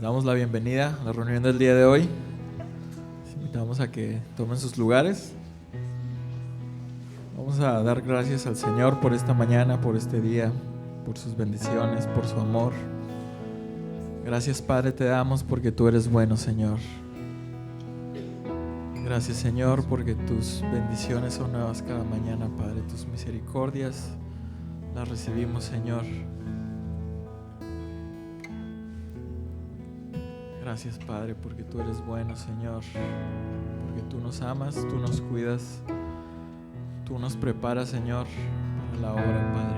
damos la bienvenida a la reunión del día de hoy. Les invitamos a que tomen sus lugares. Vamos a dar gracias al Señor por esta mañana, por este día, por sus bendiciones, por su amor. Gracias, Padre, te damos porque tú eres bueno, Señor. Gracias, Señor, porque tus bendiciones son nuevas cada mañana, Padre. Tus misericordias las recibimos, Señor. Gracias, Padre, porque tú eres bueno, Señor. Porque tú nos amas, tú nos cuidas, tú nos preparas, Señor, para la obra, Padre.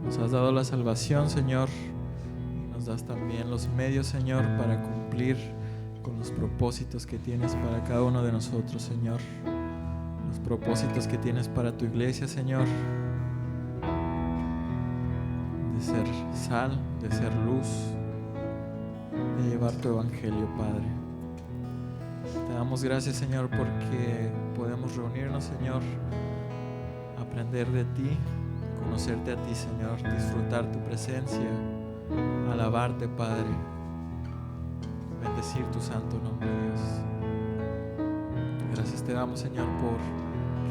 Nos has dado la salvación, Señor, y nos das también los medios, Señor, para cumplir con los propósitos que tienes para cada uno de nosotros, Señor. Los propósitos que tienes para tu iglesia, Señor. De ser sal, de ser luz, de llevar tu evangelio, Padre. Te damos gracias, Señor, porque podemos reunirnos, Señor, aprender de ti, conocerte a ti, Señor, disfrutar tu presencia, alabarte, Padre, bendecir tu santo nombre, Dios. Gracias te damos, Señor, por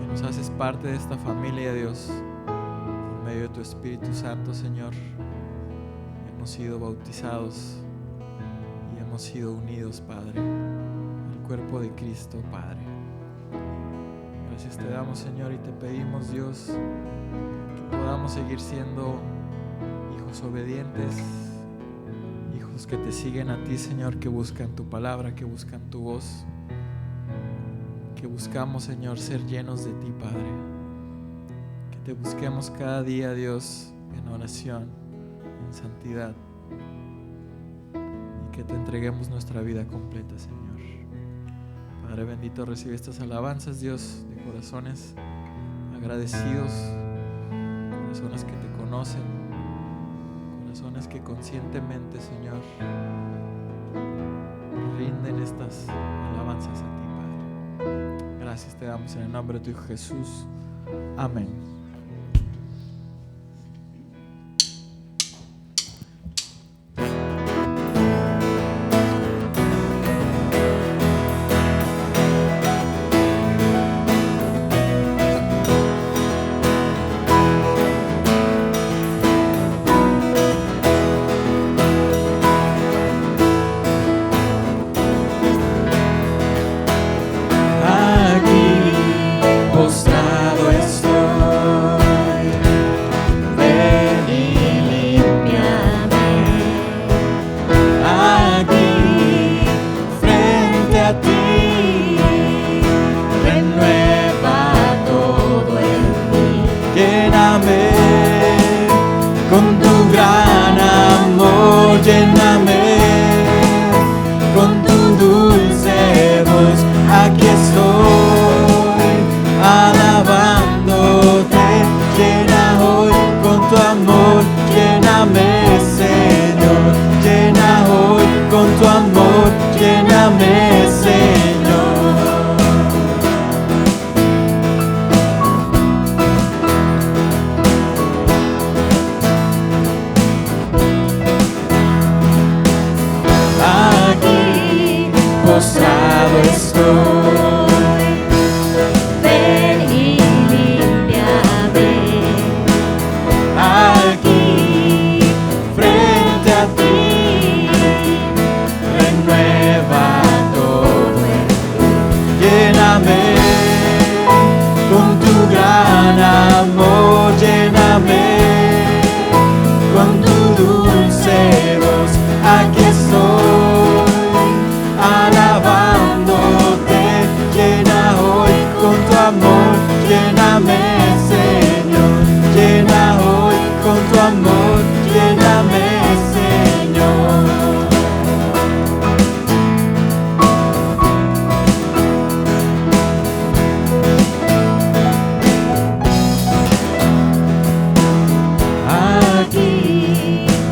que nos haces parte de esta familia, Dios. Por medio de tu Espíritu Santo, Señor, hemos sido bautizados y hemos sido unidos, Padre, al cuerpo de Cristo, Padre. Gracias te damos, Señor, y te pedimos, Dios, que podamos seguir siendo hijos obedientes, hijos que te siguen a ti, Señor, que buscan tu palabra, que buscan tu voz, que buscamos, Señor, ser llenos de ti, Padre, que te busquemos cada día, Dios, en oración, en santidad, y que te entreguemos nuestra vida completa, Señor. Padre bendito, recibe estas alabanzas, Dios, de corazones agradecidos, corazones que te conocen, corazones que conscientemente, Señor, rinden estas alabanzas a ti, Padre. Gracias te damos en el nombre de tu Hijo Jesús. Amén.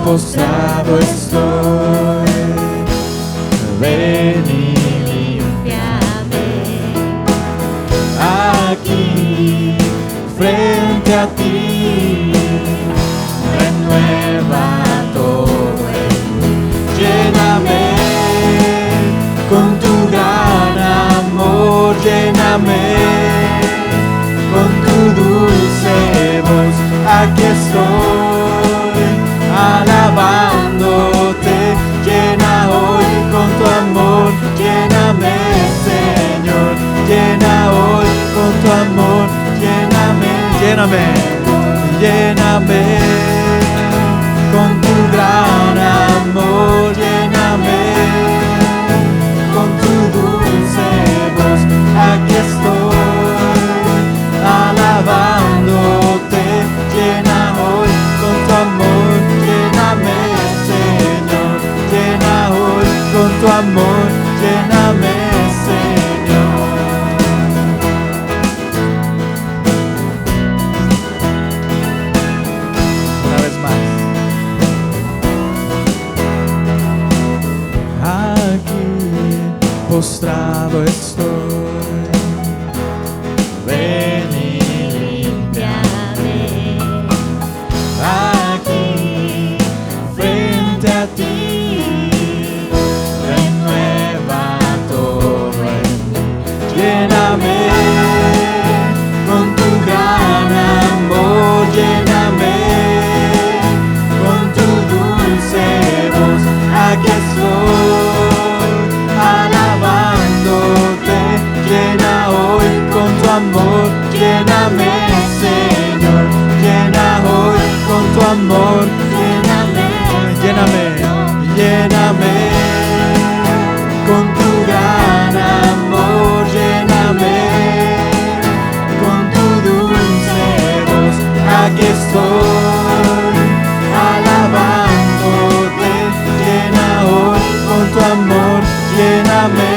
Postrado estoy, ven y límpiame. Aquí, frente a ti, renueva todo en mí. Llena lléname, lléname con tu gran amor, lléname con tu dulce voz. Aquí estoy alabándote, llena hoy con tu amor, lléname, Señor, llena hoy con tu amor, lléname, Señor. Una vez más. Aquí postrado estoy, ven y límpiame. Aquí frente a ti, renueva todo en mí. Lléname con tu gran amor, lléname con tu dulce voz. Aquí estoy alabándote, llena hoy con tu amor, lléname, Señor, llena hoy con tu amor, lléname, lléname, lléname con tu gran amor, lléname con tu dulce voz. Aquí estoy alabándote, llena hoy con tu amor, lléname,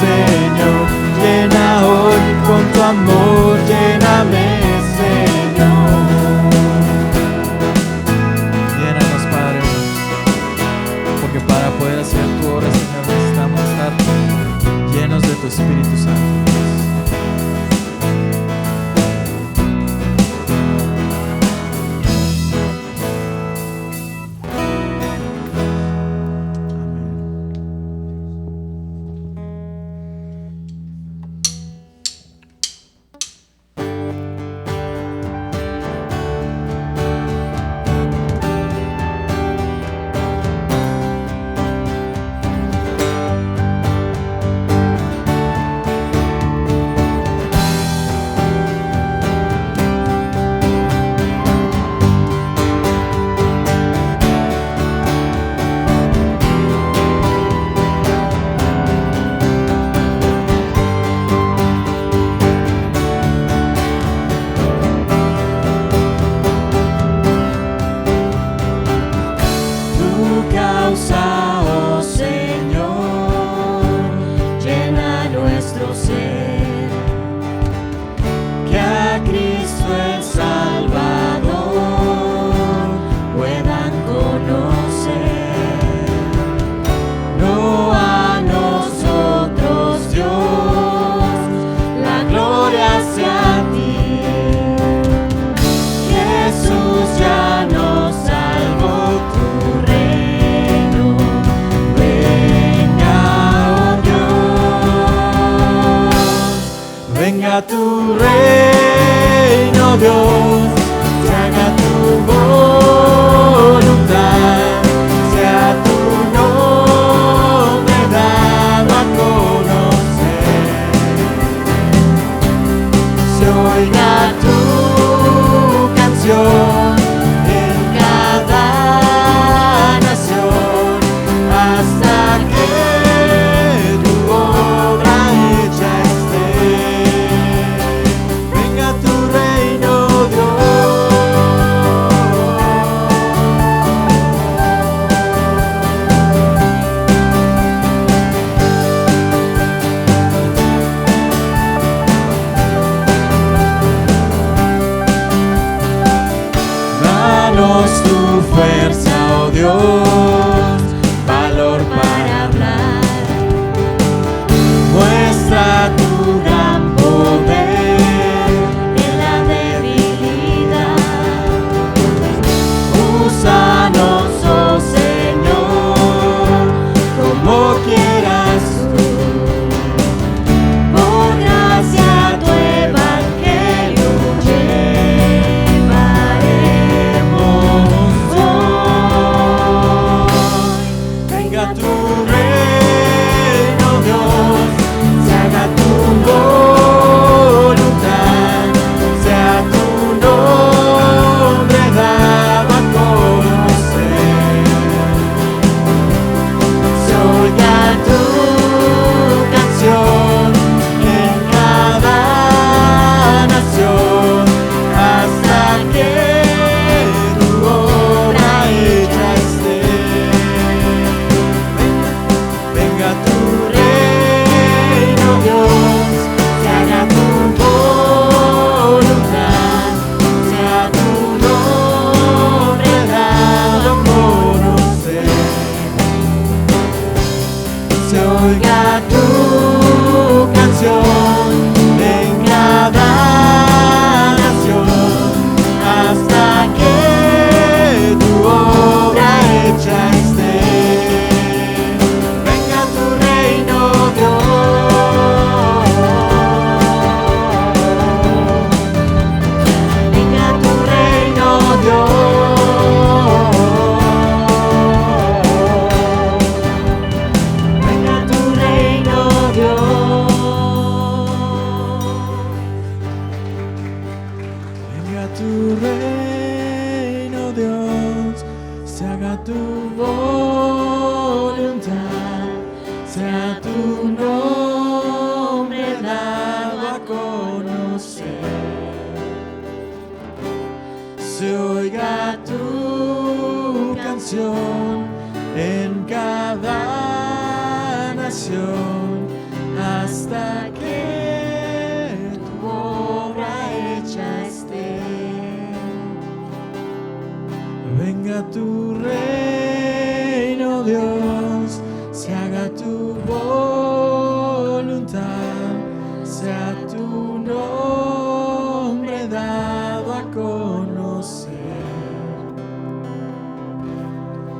Señor, llena hoy con tu amor, lléname, Señor. Llénanos, Padre, porque para poder hacer tu obra, Señor, necesitamos estar llenos de tu Espíritu Santo. Oh Señor, llena nuestro ser, que a Cristo el Salvador puedan conocer, no a nosotros Dios, la gloria sea a ti. Jesús ya nos salvó, tu reino oiga tu canción en cada nación, hasta que tu obra hecha esté. Venga tu reino, Dios. Venga tu reino, Dios. Venga tu reino, Dios. Venga tu reino, Dios. Se haga tu voluntad, sea tu nombre dado a conocer. Se oiga tu canción en cada nación, hasta que tu obra hecha esté. Venga tu reino, Dios, se haga tu voluntad, sea tu nombre dado a conocer.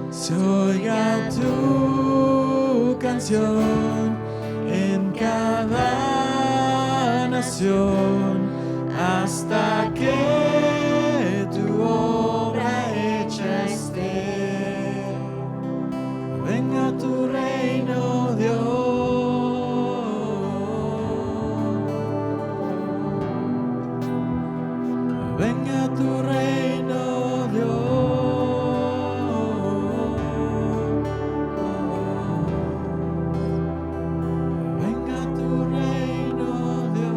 Se oiga tu canción en cada nación, hasta que tu obra hecha esté. Venga tu reino, Dios. Venga tu reino, Dios. Venga tu reino, Dios.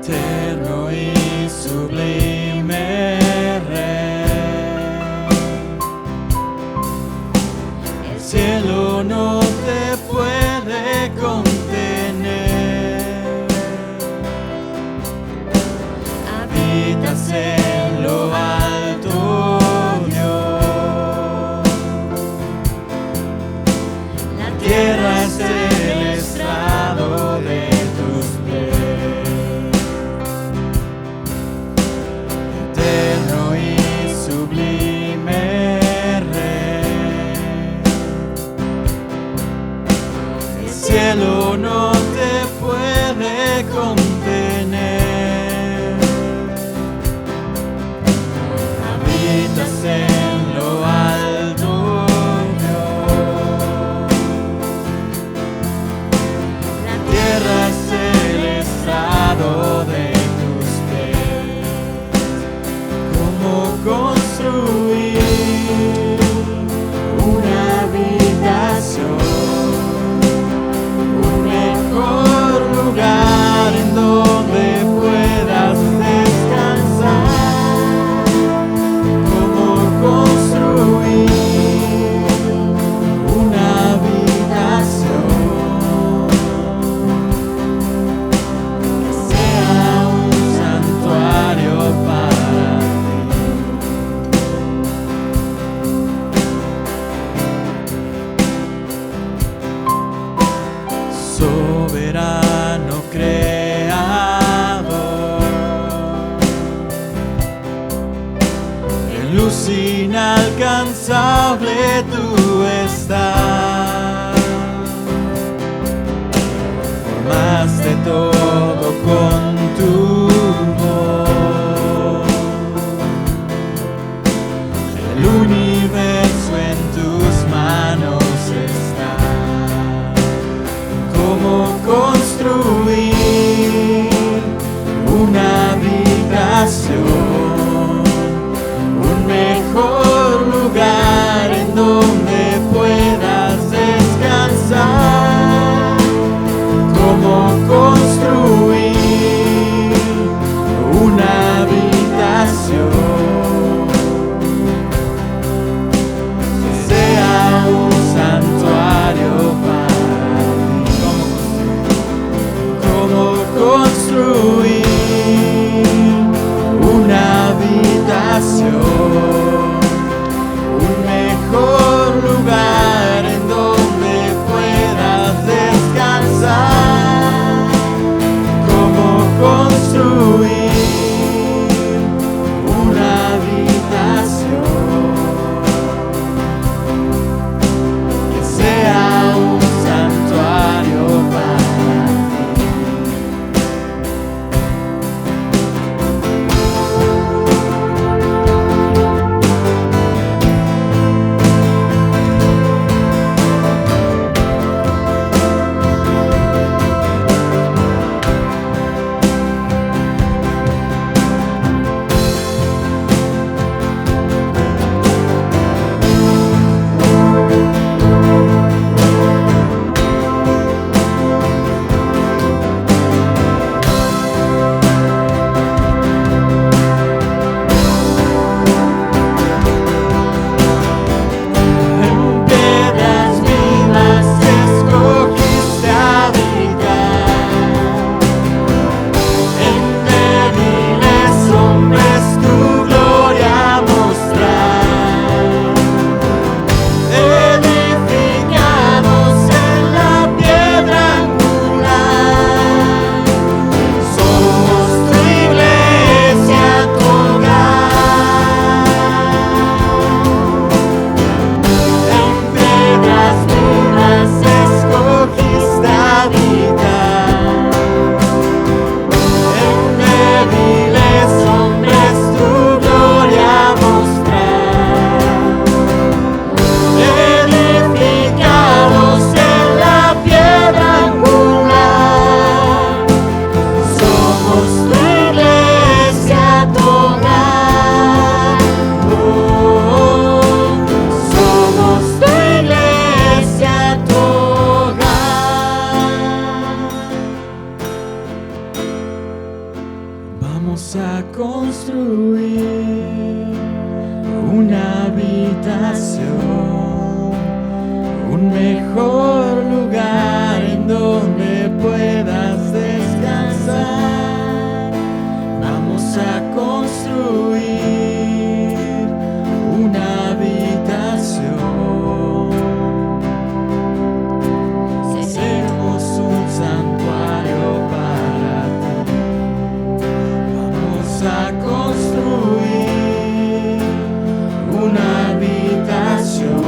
Eterno y sublime Rey, el cielo no te puede contener. Habitas en lo alto, Dios. La tierra es el estrado de tus pies. Eterno y sublime Rey, el cielo no te puede contener. Habitas en lo alto, Dios. La tierra es el estrado de tus pies. ¿Cómo construir una habitación, un mejor lugar en donde puedas descansar? ¿Cómo construir una habitación que sea un santuario para ti? Soberano creador, en luz inalcanzable tú estás. Formaste todo con tu voz, el universo en tus manos está. ¿Cómo construir Vamos a construir una habitación, un mejor lugar en donde puedas descansar. Vamos a construir una habitación. Seremos un santuario para ti. Vamos a construir una habitación,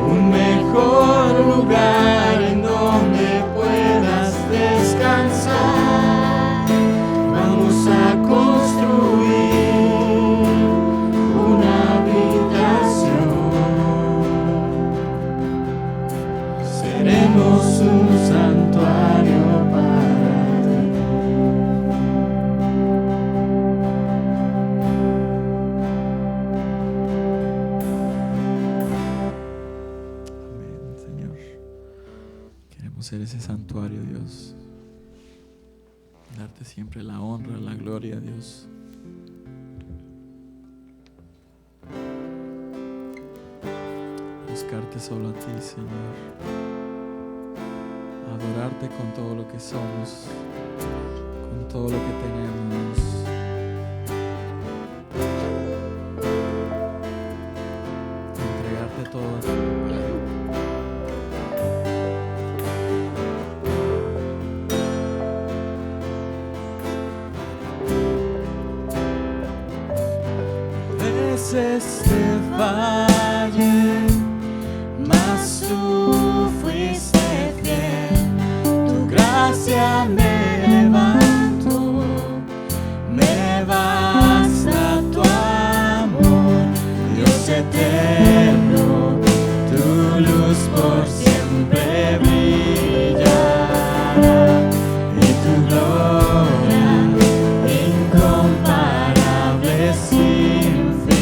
un mejor lugar en donde puedas descansar. Vamos a construir una habitación. Seremos un santuario para ti. Amén, Señor. Queremos ser ese santuario, Dios. Darte siempre la honra, la gloria, Dios. Buscarte solo a ti, Señor. Adorarte con todo lo que somos, con todo lo que tenemos. Entregarte todo a ti, Padre. Este valle, mas tú fuiste fiel. Tu gracia me levantó, me basta tu amor, Dios eterno, tu luz por siempre brillará y tu gloria incomparable sin final.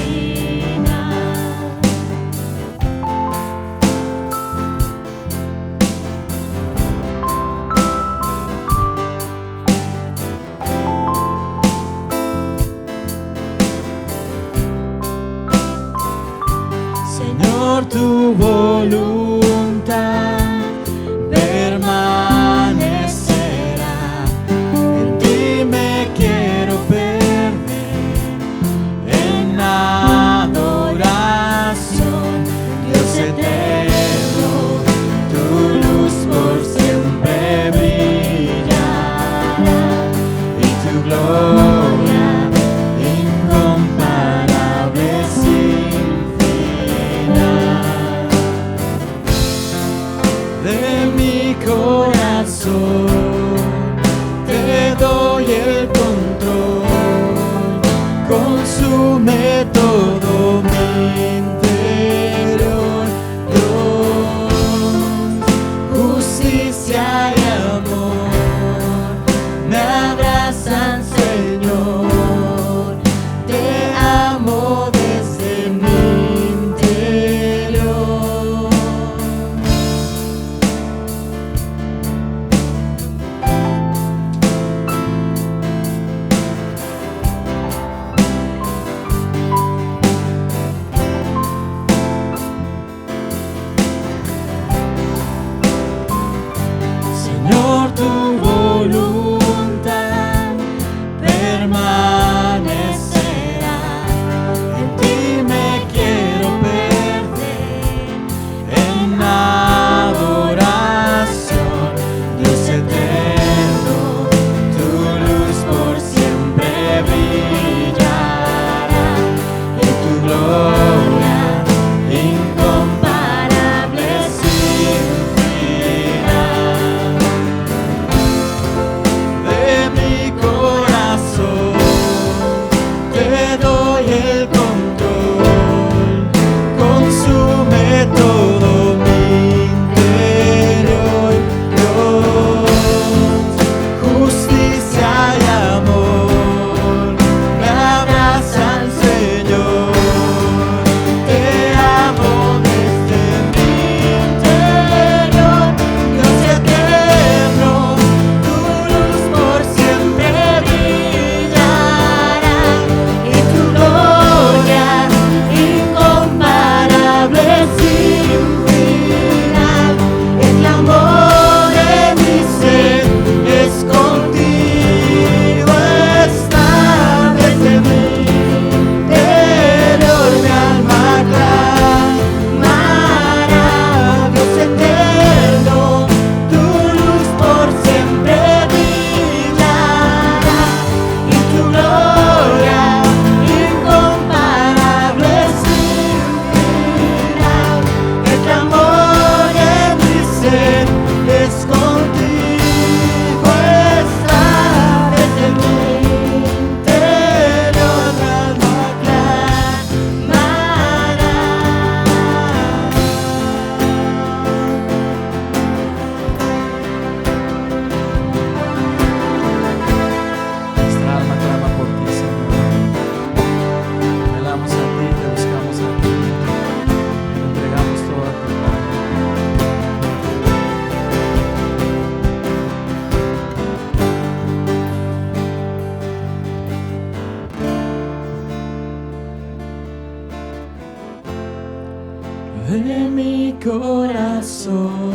corazón,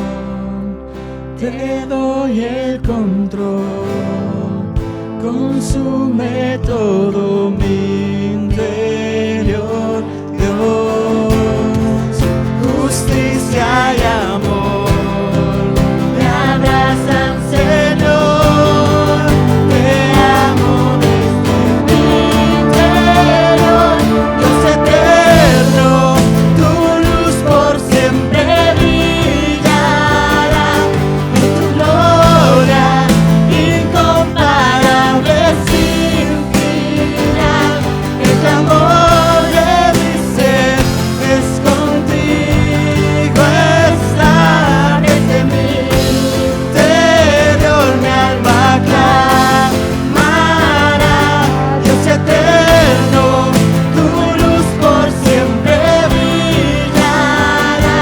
te doy el control, consume todo mi interior, Dios, justicia y amor, me abrazan, Señor, te amo desde mi interior, Dios eterno, tu luz por siempre brillará, y tu gloria incomparable sin final, el amor de mi ser es contigo estar desde mi interior, mi alma clamará, Dios eterno, tu luz por siempre brillará,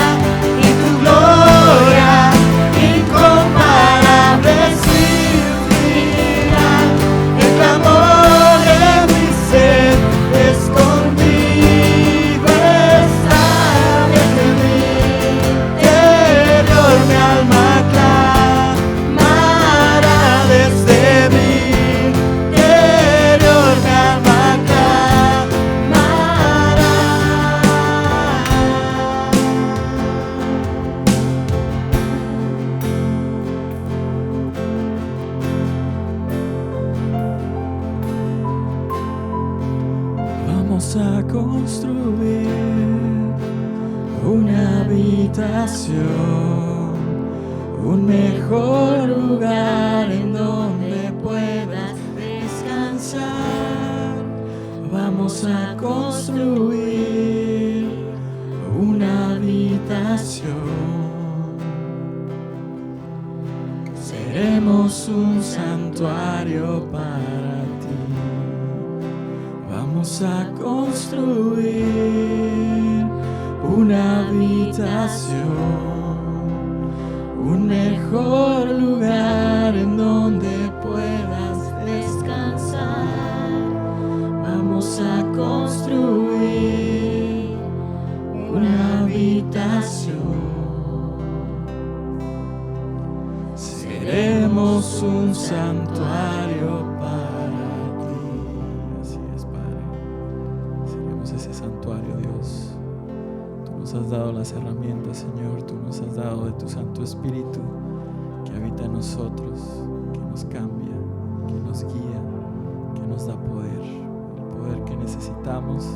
y tu gloria incomparable sin final, el amor de mi ser es contigo estar desde mi interior, mi alma clamará desde mi interior, mi alma clamará. Vamos a construir una habitación, un mejor lugar en donde puedas descansar. Vamos a construir una habitación. Seremos un santuario para ti. Vamos a construir una habitación, un mejor lugar en donde puedas descansar. Vamos a construir una habitación. Seremos un santuario para ti. Así es, Padre. Seremos ese santuario, Dios. Tú nos has dado las herramientas, Señor. Tú nos has dado de tu Santo Espíritu que habita en nosotros, que nos cambia, que nos guía, que nos da poder. El poder que necesitamos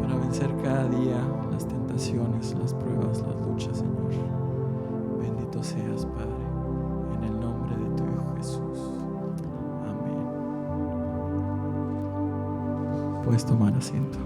para vencer cada día las tentaciones, las pruebas, las luchas, Señor. Bendito seas, Padre, en el nombre de tu Hijo Jesús. Amén. Puedes tomar asiento.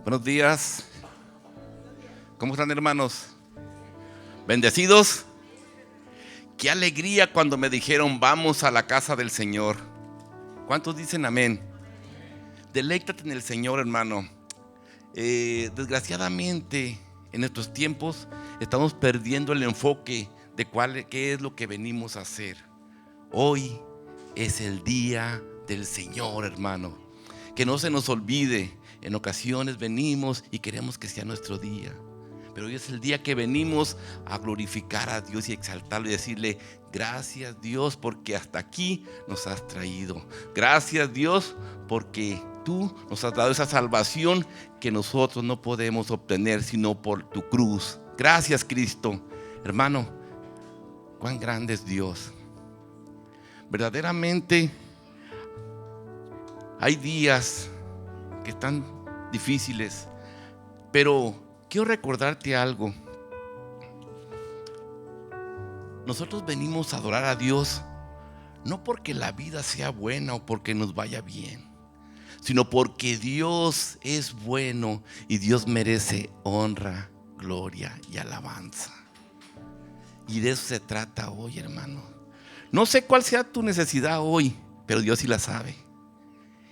Buenos días. ¿Cómo están, hermanos? ¿Bendecidos? Qué alegría cuando me dijeron vamos a la casa del Señor. ¿Cuántos dicen amén? Deleítate en el Señor, hermano. Desgraciadamente en estos tiempos estamos perdiendo el enfoque de qué es lo que venimos a hacer. Hoy es el día del Señor, hermano. Que no se nos olvide. En ocasiones venimos y queremos que sea nuestro día, pero hoy es el día que venimos a glorificar a Dios y exaltarlo y decirle: gracias Dios porque hasta aquí nos has traído. Gracias Dios porque tú nos has dado esa salvación que nosotros no podemos obtener sino por tu cruz. Gracias Cristo. Hermano, cuán grande es Dios. Verdaderamente hay días que están difíciles, pero quiero recordarte algo. Nosotros venimos a adorar a Dios no porque la vida sea buena o porque nos vaya bien, sino porque Dios es bueno y Dios merece honra, gloria y alabanza. Y de eso se trata hoy, hermano. No sé cuál sea tu necesidad hoy, pero Dios sí la sabe.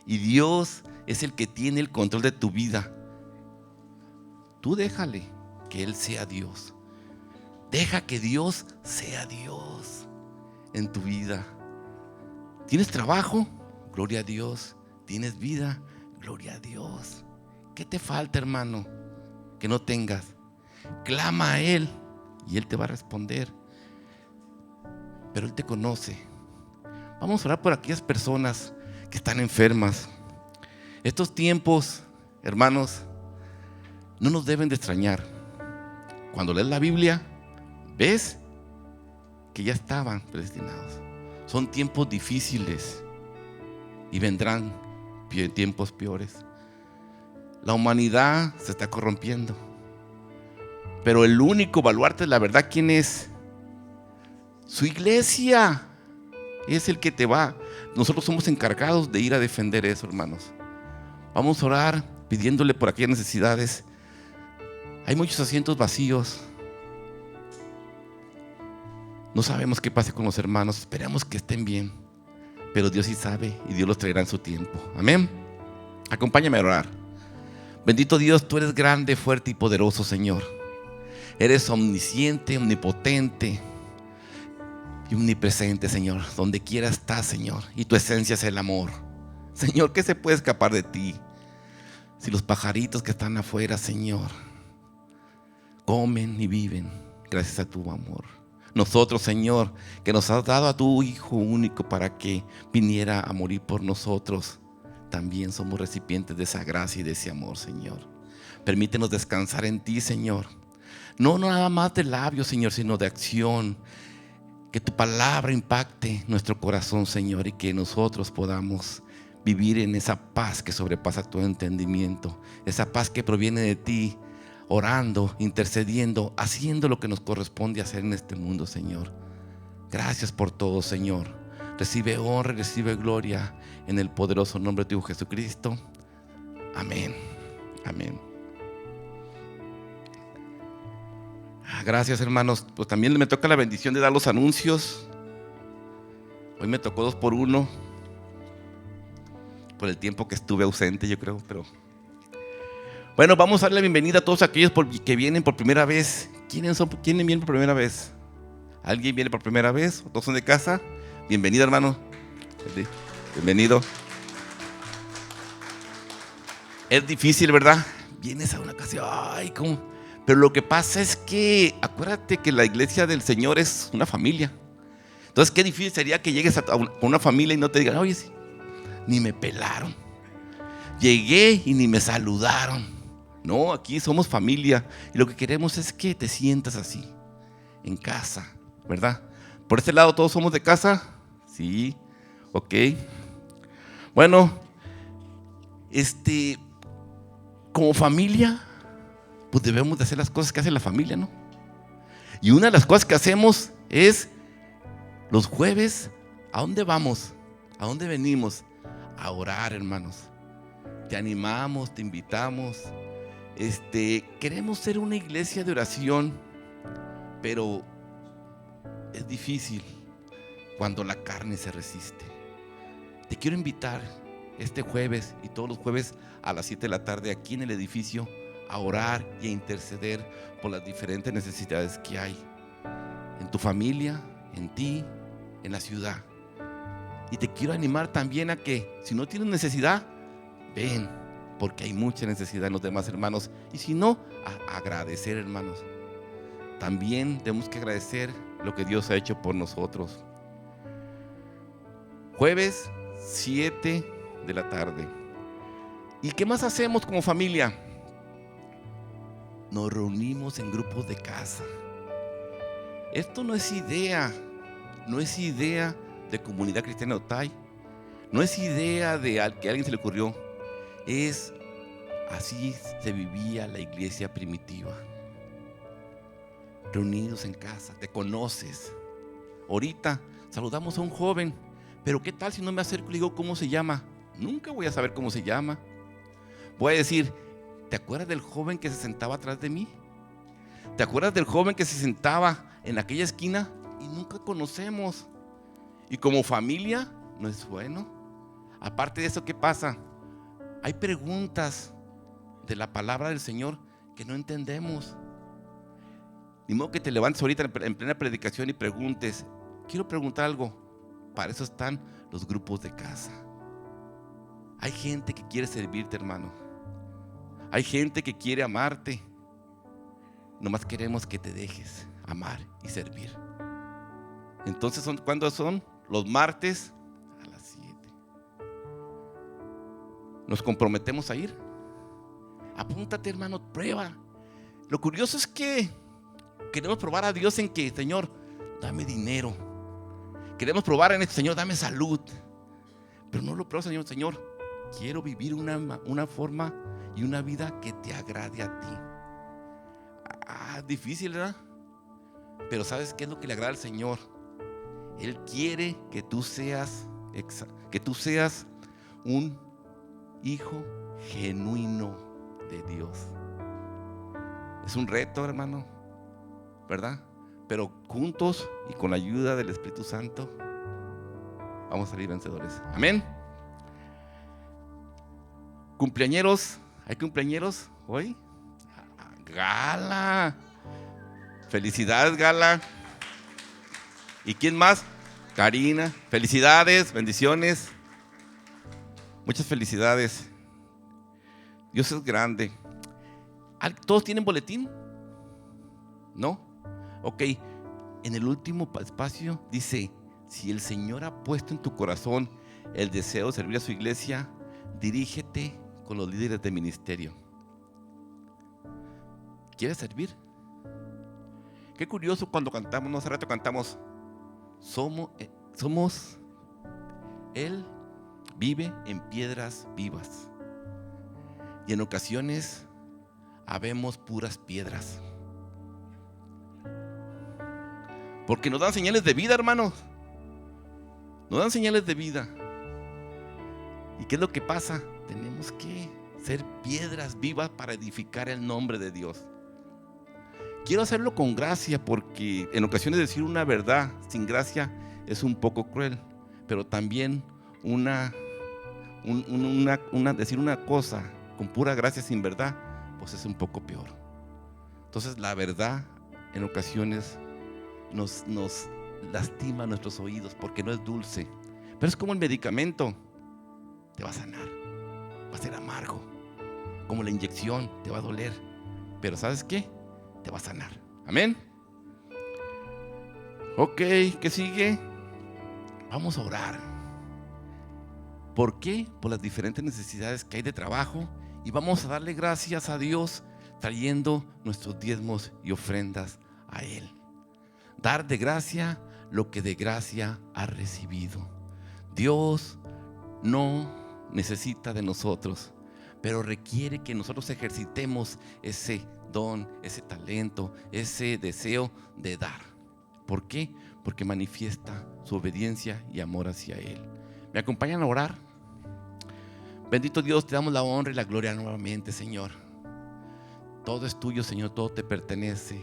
Y Dios es el que tiene el control de tu vida. Tú déjale que Él sea Dios. Deja que Dios sea Dios en tu vida. ¿Tienes trabajo? Gloria a Dios. ¿Tienes vida? Gloria a Dios. ¿Qué te falta, hermano, que no tengas? Clama a Él y Él te va a responder. Pero Él te conoce. Vamos a orar por aquellas personas que están enfermas. Estos tiempos, hermanos, no nos deben de extrañar. Cuando lees la Biblia, ves que ya estaban predestinados. Son tiempos difíciles y vendrán tiempos peores. La humanidad se está corrompiendo, pero el único baluarte de la verdad, ¿quién es? Su iglesia es el que te va. Nosotros somos encargados de ir a defender eso, hermanos. Vamos a orar pidiéndole por aquellas necesidades. Hay muchos asientos vacíos. No sabemos qué pase con los hermanos. Esperamos que estén bien, pero Dios sí sabe y Dios los traerá en su tiempo. Amén. Acompáñame a orar. Bendito Dios, tú eres grande, fuerte y poderoso, Señor. Eres omnisciente, omnipotente y omnipresente, Señor. Donde quiera estás, Señor, y tu esencia es el amor. Señor, ¿qué se puede escapar de ti? Si los pajaritos que están afuera, Señor, comen y viven gracias a tu amor. Nosotros, Señor, que nos has dado a tu Hijo único para que viniera a morir por nosotros, también somos recipientes de esa gracia y de ese amor, Señor. Permítenos descansar en ti, Señor. No nada más de labios, Señor, sino de acción. Que tu palabra impacte nuestro corazón, Señor, y que nosotros podamos vivir en esa paz que sobrepasa todo entendimiento. Esa paz que proviene de ti, orando, intercediendo, haciendo lo que nos corresponde hacer en este mundo, Señor. Gracias por todo, Señor. Recibe honra y recibe gloria en el poderoso nombre de tu Hijo Jesucristo. Amén. Amén. Gracias, hermanos. Pues también me toca la bendición de dar los anuncios. Hoy me tocó 2 por 1 por el tiempo que estuve ausente, yo creo, pero bueno, vamos a darle la bienvenida a todos aquellos que vienen por primera vez. ¿Quiénes vienen por primera vez? ¿Alguien viene por primera vez? ¿Todos son de casa? Bienvenido, hermano. Bienvenido. Es difícil, ¿verdad? Vienes a una casa, ay, ¿cómo? Pero lo que pasa es que acuérdate que la iglesia del Señor es una familia. Entonces, qué difícil sería que llegues a una familia y no te digan: oye, sí, ni me pelaron. Llegué y ni me saludaron. No, aquí somos familia y lo que queremos es que te sientas así, en casa, ¿verdad? Por este lado, ¿todos somos de casa? Sí, ok. Bueno, como familia, pues debemos de hacer las cosas que hace la familia, ¿no? Y una de las cosas que hacemos es los jueves, ¿a dónde vamos? ¿A dónde venimos? A orar, hermanos. Te animamos, te invitamos. Queremos ser una iglesia de oración, pero es difícil cuando la carne se resiste. Te quiero invitar este jueves y todos los jueves a las 7 de la tarde aquí en el edificio a orar y a interceder por las diferentes necesidades que hay en tu familia, en ti, en la ciudad. Y te quiero animar también a que si no tienes necesidad, Ven, porque hay mucha necesidad en los demás hermanos. Y si no, agradecer, hermanos. También tenemos que agradecer lo que Dios ha hecho por nosotros. Jueves 7 de la tarde. ¿Y qué más hacemos como familia? Nos reunimos en grupos de casa. Esto no es idea de Comunidad Cristiana Otay. No es idea de que a alguien se le ocurrió. Así se vivía la iglesia primitiva. Reunidos en casa, te conoces. Ahorita saludamos a un joven, pero ¿qué tal si no me acerco y le digo cómo se llama? Nunca voy a saber cómo se llama. Voy a decir, ¿te acuerdas del joven que se sentaba atrás de mí? ¿Te acuerdas del joven que se sentaba en aquella esquina? Y nunca conocemos. Y como familia, no es bueno. Aparte de eso, ¿qué pasa? Hay preguntas de la palabra del Señor que no entendemos. Ni modo que te levantes ahorita en plena predicación y preguntes. Quiero preguntar algo. Para eso están los grupos de casa. Hay gente que quiere servirte, hermano. Hay gente que quiere amarte. Nomás queremos que te dejes amar y servir. Entonces, ¿cuándo son? Los martes a las 7. ¿Nos comprometemos a ir? Apúntate, hermano, prueba. Lo curioso es que queremos probar a Dios en que, Señor, dame dinero. Queremos probar en esto, Señor, dame salud. Pero no lo pruebas, Señor, quiero vivir una forma y una vida que te agrade a ti. Difícil, ¿verdad? Pero ¿sabes qué es lo que le agrada al Señor? Él quiere que tú seas un hijo genuino de Dios. Es un reto, hermano, ¿verdad? Pero juntos y con la ayuda del Espíritu Santo vamos a salir vencedores. Amén. Cumpleañeros, ¿hay cumpleañeros hoy? Gala. Felicidades, Gala. ¿Y quién más? Karina. Felicidades, bendiciones. Muchas felicidades. Dios es grande. ¿Todos tienen boletín? ¿No? Ok. En el último espacio dice: si el Señor ha puesto en tu corazón el deseo de servir a su iglesia, dirígete con los líderes de ministerio. ¿Quieres servir? Qué curioso cuando cantamos, no hace rato cantamos, somos, Él vive en piedras vivas. Y en ocasiones habemos puras piedras. Porque nos dan señales de vida, hermanos. Nos dan señales de vida. ¿Y qué es lo que pasa? Tenemos que ser piedras vivas para edificar el nombre de Dios. Quiero hacerlo con gracia, porque en ocasiones decir una verdad sin gracia es un poco cruel, pero también decir una cosa con pura gracia sin verdad, pues es un poco peor. Entonces la verdad en ocasiones nos lastima nuestros oídos porque no es dulce, pero es como el medicamento, te va a sanar, va a ser amargo, como la inyección, te va a doler, pero ¿sabes qué? Te va a sanar. Amén. Ok, ¿qué sigue? Vamos a orar. ¿Por qué? Por las diferentes necesidades que hay de trabajo, y vamos a darle gracias a Dios trayendo nuestros diezmos y ofrendas a Él. Dar de gracia lo que de gracia ha recibido. Dios no necesita de nosotros, pero requiere que nosotros ejercitemos ese don, ese talento, ese deseo de dar. ¿Por qué? Porque manifiesta su obediencia y amor hacia Él. ¿Me acompañan a orar? Bendito Dios, te damos la honra y la gloria nuevamente, Señor. Todo es tuyo, Señor, todo te pertenece.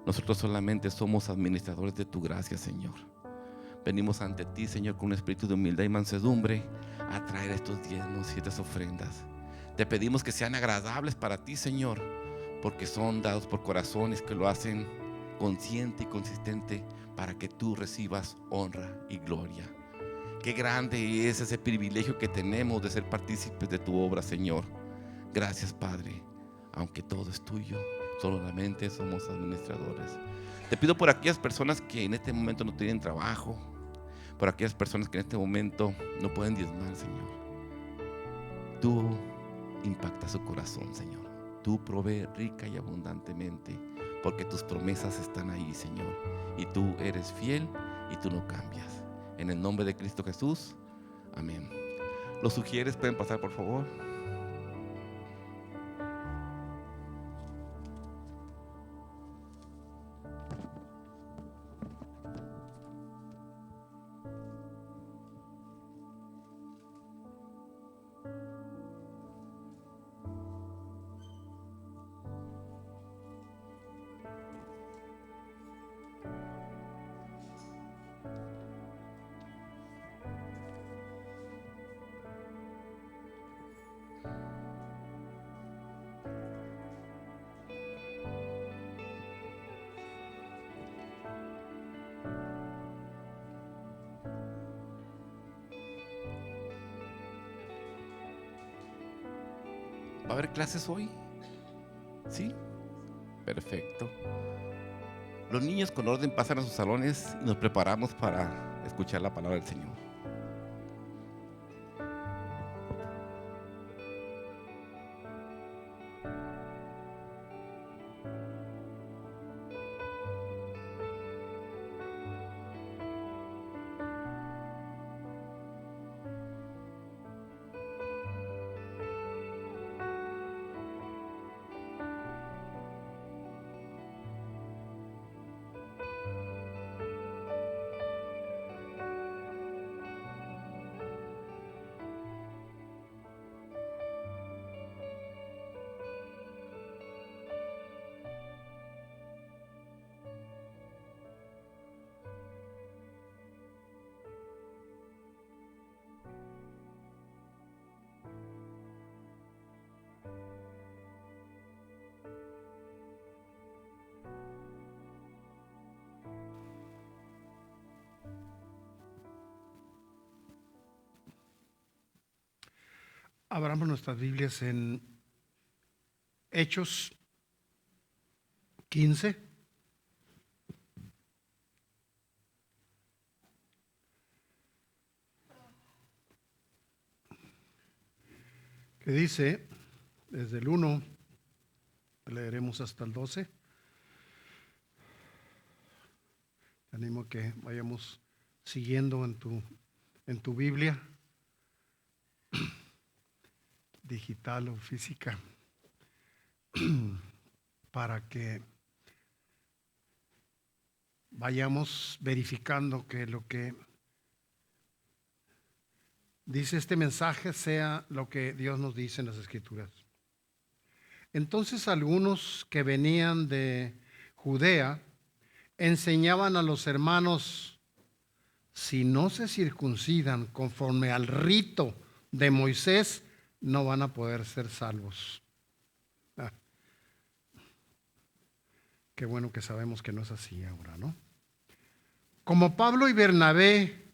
Nosotros solamente somos administradores de tu gracia, Señor. Venimos ante ti, Señor, con un espíritu de humildad y mansedumbre a traer estos diezmos y estas ofrendas. Te pedimos que sean agradables para ti, Señor, porque son dados por corazones que lo hacen consciente y consistente para que tú recibas honra y gloria. Qué grande es ese privilegio que tenemos de ser partícipes de tu obra, Señor. Gracias, Padre. Aunque todo es tuyo, solamente somos administradores. Te pido por aquellas personas que en este momento no tienen trabajo, por aquellas personas que en este momento no pueden diezmar, Señor. Tú impactas su corazón, Señor. Tú provees rica y abundantemente, porque tus promesas están ahí, Señor. Y tú eres fiel y tú no cambias. En el nombre de Cristo Jesús, amén. ¿Los sugieres pueden pasar, por favor? ¿Va a haber clases hoy? ¿Sí? Perfecto. Los niños con orden pasan a sus salones y nos preparamos para escuchar la palabra del Señor. Abramos nuestras Biblias en Hechos 15. Que dice, desde el 1, leeremos hasta el 12. Te animo a que vayamos siguiendo en tu Biblia, digital o física, para que vayamos verificando que lo que dice este mensaje sea lo que Dios nos dice en las Escrituras. Entonces algunos que venían de Judea enseñaban a los hermanos: si no se circuncidan conforme al rito de Moisés, no van a poder ser salvos. Qué bueno que sabemos que no es así ahora, ¿no? Como Pablo y Bernabé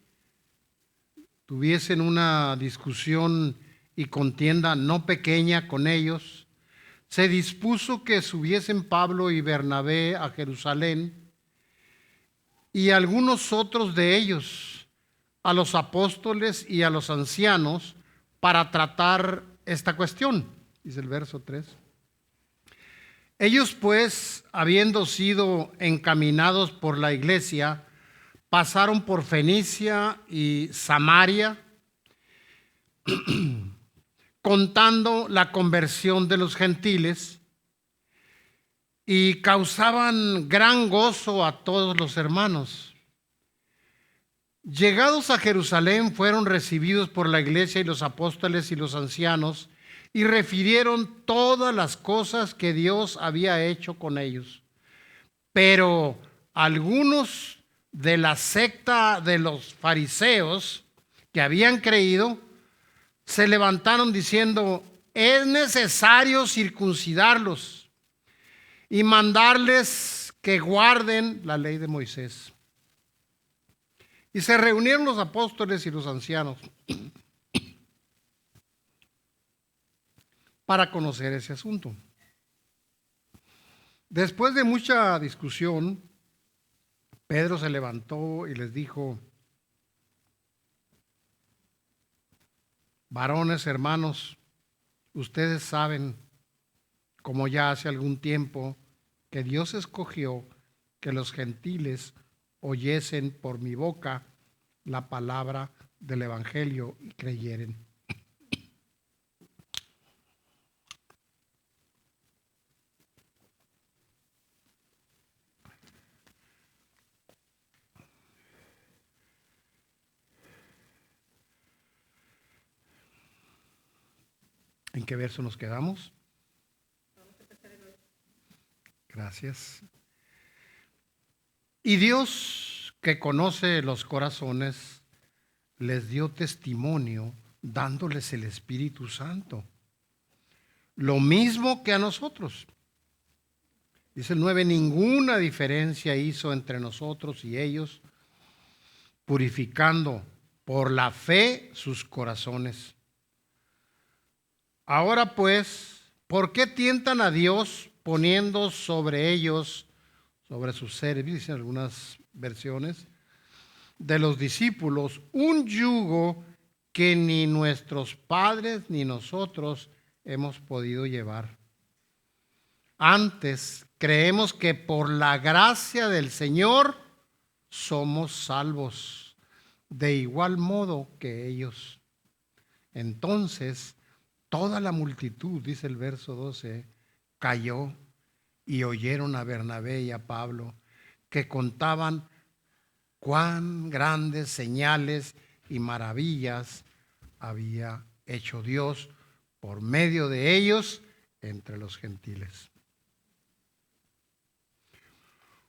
tuviesen una discusión y contienda no pequeña con ellos, se dispuso que subiesen Pablo y Bernabé a Jerusalén y algunos otros de ellos a los apóstoles y a los ancianos para tratar esta cuestión, dice el verso 3. Ellos pues, habiendo sido encaminados por la iglesia, pasaron por Fenicia y Samaria, contando la conversión de los gentiles, y causaban gran gozo a todos los hermanos. Llegados a Jerusalén, fueron recibidos por la iglesia y los apóstoles y los ancianos, y refirieron todas las cosas que Dios había hecho con ellos. Pero algunos de la secta de los fariseos que habían creído se levantaron diciendo: es necesario circuncidarlos y mandarles que guarden la ley de Moisés. Y se reunieron los apóstoles y los ancianos para conocer ese asunto. Después de mucha discusión, Pedro se levantó y les dijo: varones, hermanos, ustedes saben, como ya hace algún tiempo, que Dios escogió que los gentiles oyesen por mi boca la palabra del Evangelio y creyeren. ¿En qué verso nos quedamos? Gracias. Y Dios, que conoce los corazones, les dio testimonio dándoles el Espíritu Santo. Lo mismo que a nosotros. Dice el 9, ninguna diferencia hizo entre nosotros y ellos, purificando por la fe sus corazones. Ahora pues, ¿por qué tientan a Dios poniendo sobre ellos, sobre sus seres, dicen algunas versiones, de los discípulos, un yugo que ni nuestros padres ni nosotros hemos podido llevar? Antes, creemos que por la gracia del Señor somos salvos, de igual modo que ellos. Entonces, toda la multitud, dice el verso 12, cayó y oyeron a Bernabé y a Pablo, que contaban cuán grandes señales y maravillas había hecho Dios por medio de ellos entre los gentiles.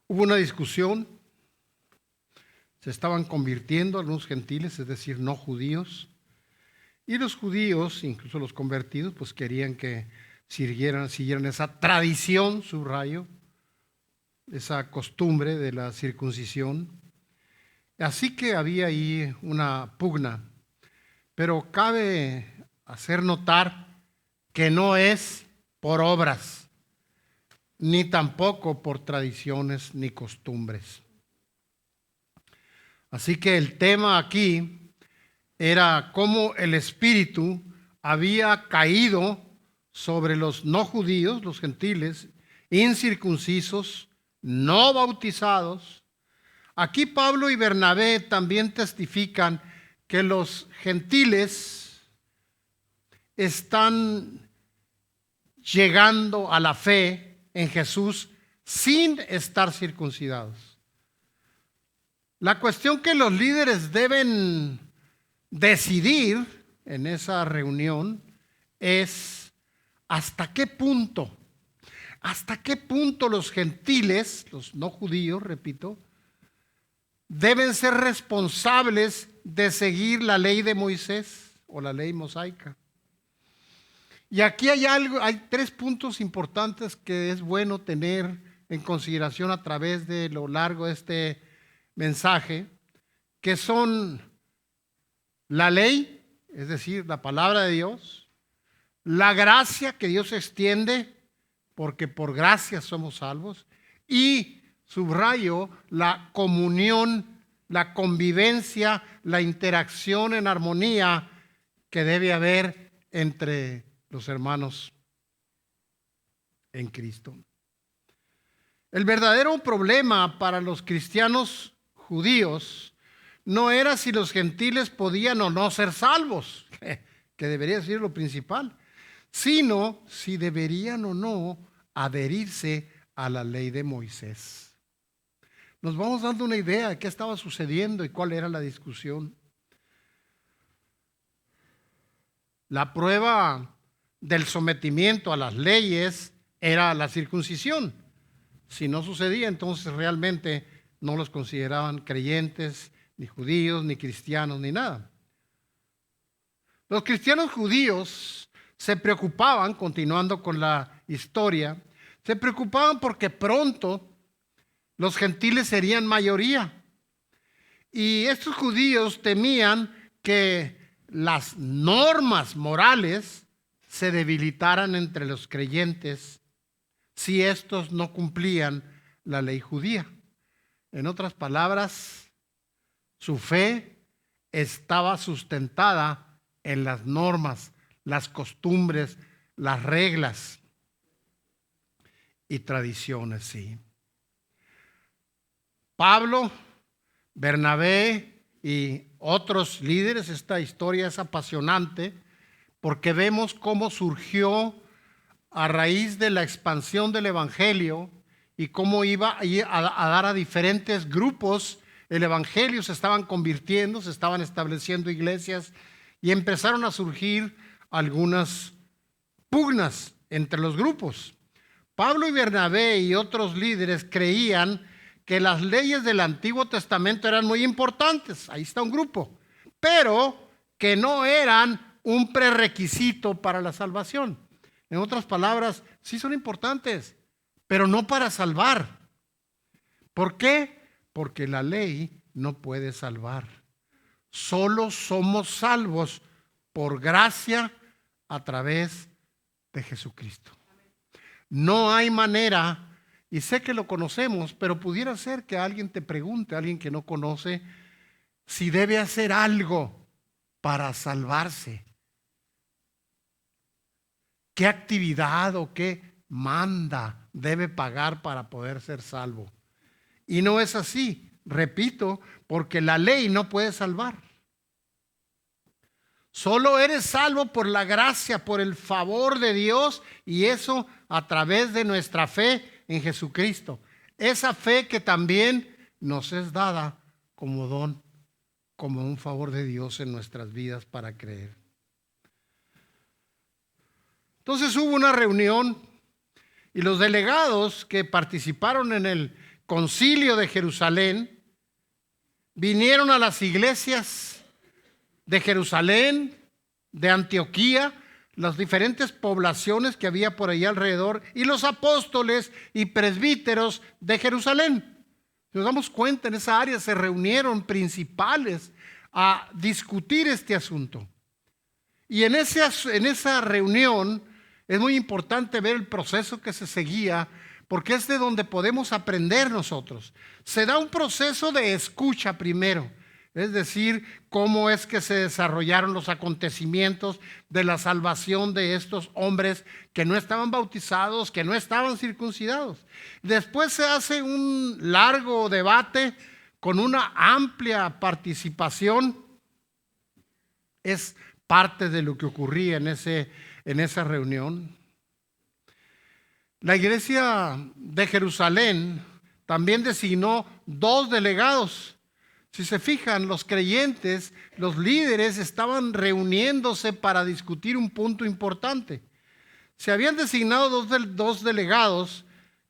Hubo una discusión, se estaban convirtiendo algunos gentiles, es decir, no judíos, y los judíos, incluso los convertidos, pues querían que siguieran esa tradición, subrayo, esa costumbre de la circuncisión. Así que había ahí una pugna, pero cabe hacer notar que no es por obras, ni tampoco por tradiciones ni costumbres. Así que el tema aquí era cómo el Espíritu había caído sobre los no judíos, los gentiles, incircuncisos, no bautizados. Aquí Pablo y Bernabé también testifican que los gentiles están llegando a la fe en Jesús sin estar circuncidados. La cuestión que los líderes deben decidir en esa reunión es hasta qué punto los gentiles, los no judíos, repito, deben ser responsables de seguir la ley de Moisés o la ley mosaica. Y aquí hay 3 puntos importantes que es bueno tener en consideración a través de lo largo de este mensaje, que son la ley, es decir, la palabra de Dios, la gracia que Dios extiende, porque por gracia somos salvos, y subrayo la comunión, la convivencia, la interacción en armonía que debe haber entre los hermanos en Cristo. El verdadero problema para los cristianos judíos no era si los gentiles podían o no ser salvos, que debería ser lo principal, sino si deberían o no adherirse a la ley de Moisés. Nos vamos dando una idea de qué estaba sucediendo y cuál era la discusión. La prueba del sometimiento a las leyes era la circuncisión. Si no sucedía, entonces realmente no los consideraban creyentes, ni judíos, ni cristianos, ni nada. Los cristianos judíos se preocupaban, continuando con la historia, se preocupaban porque pronto los gentiles serían mayoría Y estos judíos temían que las normas morales se debilitaran entre los creyentes si estos no cumplían la ley judía. En otras palabras, su fe estaba sustentada en las normas, las costumbres, las reglas y tradiciones, sí. Pablo, Bernabé y otros líderes, esta historia es apasionante porque vemos cómo surgió a raíz de la expansión del evangelio y cómo iba a dar a diferentes grupos el evangelio, se estaban convirtiendo, se estaban estableciendo iglesias y empezaron a surgir algunas pugnas entre los grupos. Pablo y Bernabé y otros líderes creían que las leyes del Antiguo Testamento eran muy importantes, ahí está un grupo, pero que no eran un prerequisito para la salvación. En otras palabras, sí son importantes, pero no para salvar. ¿Por qué? Porque la ley no puede salvar. Solo somos salvos por gracia a través de Jesucristo. No hay manera, y sé que lo conocemos, pero pudiera ser que alguien te pregunte, alguien que no conoce, si debe hacer algo para salvarse. ¿Qué actividad o qué manda debe pagar para poder ser salvo? Y no es así, repito, porque la ley no puede salvar. Solo eres salvo por la gracia, por el favor de Dios, y eso a través de nuestra fe en Jesucristo. Esa fe que también nos es dada como don, como un favor de Dios en nuestras vidas para creer. Entonces hubo una reunión y los delegados que participaron en el concilio de Jerusalén vinieron a las iglesias de Jerusalén, de Antioquía, las diferentes poblaciones que había por ahí alrededor y los apóstoles y presbíteros de Jerusalén. Nos damos cuenta, en esa área se reunieron principales a discutir este asunto. Y en esa reunión es muy importante ver el proceso que se seguía, porque es de donde podemos aprender nosotros. Se da un proceso de escucha primero, es decir, cómo es que se desarrollaron los acontecimientos de la salvación de estos hombres que no estaban bautizados, que no estaban circuncidados. Después se hace un largo debate con una amplia participación. Es parte de lo que ocurría en esa reunión. La iglesia de Jerusalén también designó 2 delegados. Si se fijan, los creyentes, los líderes estaban reuniéndose para discutir un punto importante. Se habían designado 2 delegados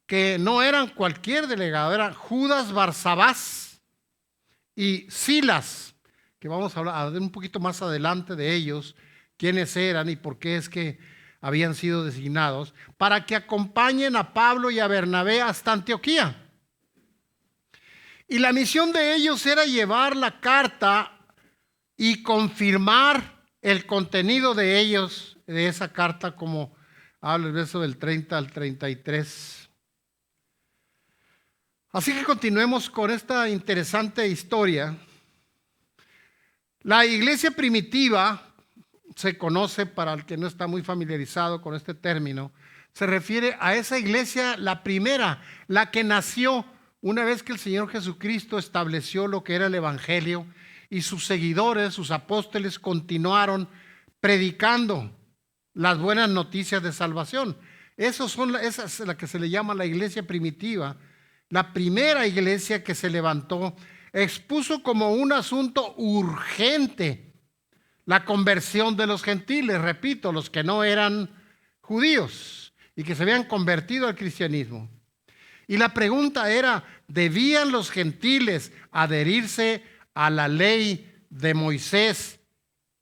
que no eran cualquier delegado, eran Judas Barsabás y Silas, que vamos a hablar un poquito más adelante de ellos, quiénes eran y por qué es que habían sido designados, para que acompañen a Pablo y a Bernabé hasta Antioquía. Y la misión de ellos era llevar la carta y confirmar el contenido de ellos, de esa carta, como habla el verso del 30 al 33. Así que continuemos con esta interesante historia. La iglesia primitiva se conoce, para el que no está muy familiarizado con este término, se refiere a esa iglesia, la primera, la que nació una vez que el Señor Jesucristo estableció lo que era el evangelio y sus seguidores, sus apóstoles, continuaron predicando las buenas noticias de salvación. Esa es la que se le llama la iglesia primitiva. La primera iglesia que se levantó expuso como un asunto urgente la conversión de los gentiles, repito, los que no eran judíos y que se habían convertido al cristianismo. Y la pregunta era, ¿debían los gentiles adherirse a la ley de Moisés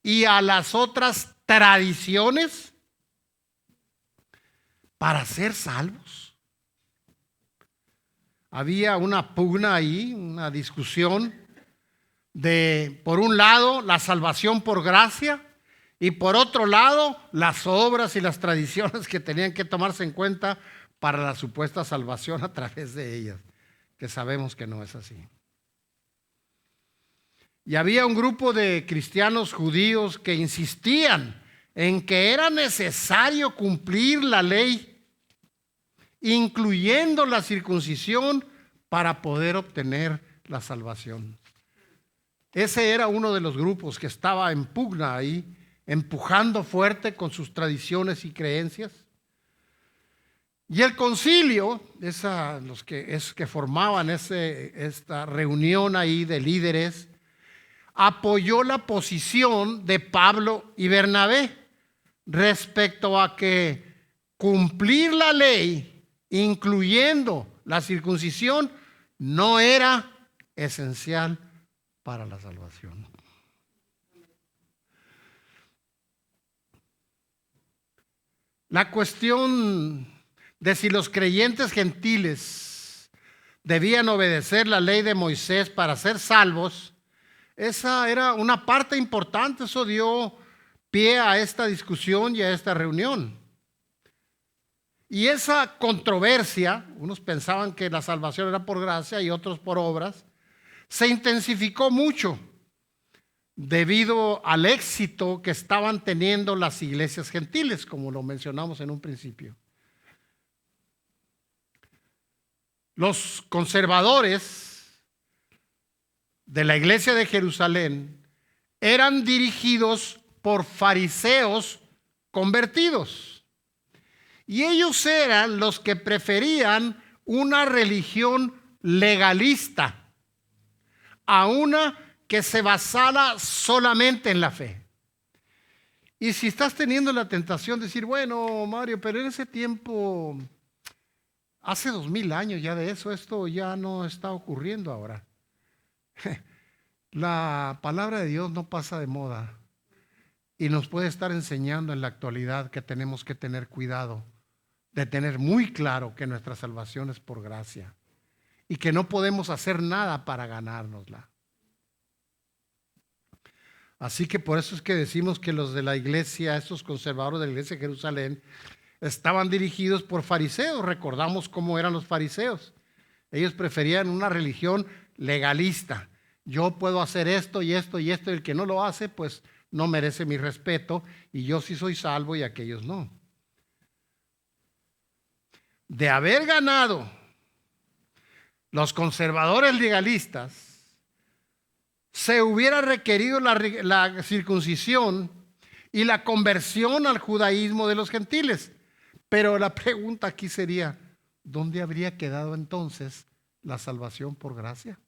y a las otras tradiciones para ser salvos? Había una pugna ahí, una discusión. de, por un lado, la salvación por gracia y por otro lado, las obras y las tradiciones que tenían que tomarse en cuenta para la supuesta salvación a través de ellas, que sabemos que no es así. Y había un grupo de cristianos judíos que insistían en que era necesario cumplir la ley, incluyendo la circuncisión, para poder obtener la salvación. Ese era uno de los grupos que estaba en pugna ahí, empujando fuerte con sus tradiciones y creencias. Y el concilio, los que formaban esta reunión ahí de líderes, apoyó la posición de Pablo y Bernabé respecto a que cumplir la ley, incluyendo la circuncisión, no era esencial para la salvación. La cuestión de si los creyentes gentiles debían obedecer la ley de Moisés para ser salvos, esa era una parte importante. Eso dio pie a esta discusión y a esta reunión. Y esa controversia, unos pensaban que la salvación era por gracia y otros por obras, se intensificó mucho debido al éxito que estaban teniendo las iglesias gentiles, como lo mencionamos en un principio. Los conservadores de la iglesia de Jerusalén eran dirigidos por fariseos convertidos. Y ellos eran los que preferían una religión legalista a una que se basara solamente en la fe. Y si estás teniendo la tentación de decir, bueno, Mario, pero en ese tiempo, hace 2000 años ya de eso, esto ya no está ocurriendo ahora. La palabra de Dios no pasa de moda y nos puede estar enseñando en la actualidad que tenemos que tener cuidado de tener muy claro que nuestra salvación es por gracia y que no podemos hacer nada para ganárnosla. Así que por eso es que decimos que los de la iglesia, estos conservadores de la iglesia de Jerusalén, estaban dirigidos por fariseos. Recordamos cómo eran los fariseos. Ellos preferían una religión legalista. Yo puedo hacer esto y esto y esto, y el que no lo hace, pues no merece mi respeto, y yo sí soy salvo y aquellos no. De haber ganado los conservadores legalistas, se hubiera requerido la circuncisión y la conversión al judaísmo de los gentiles. Pero la pregunta aquí sería, ¿dónde habría quedado entonces la salvación por gracia?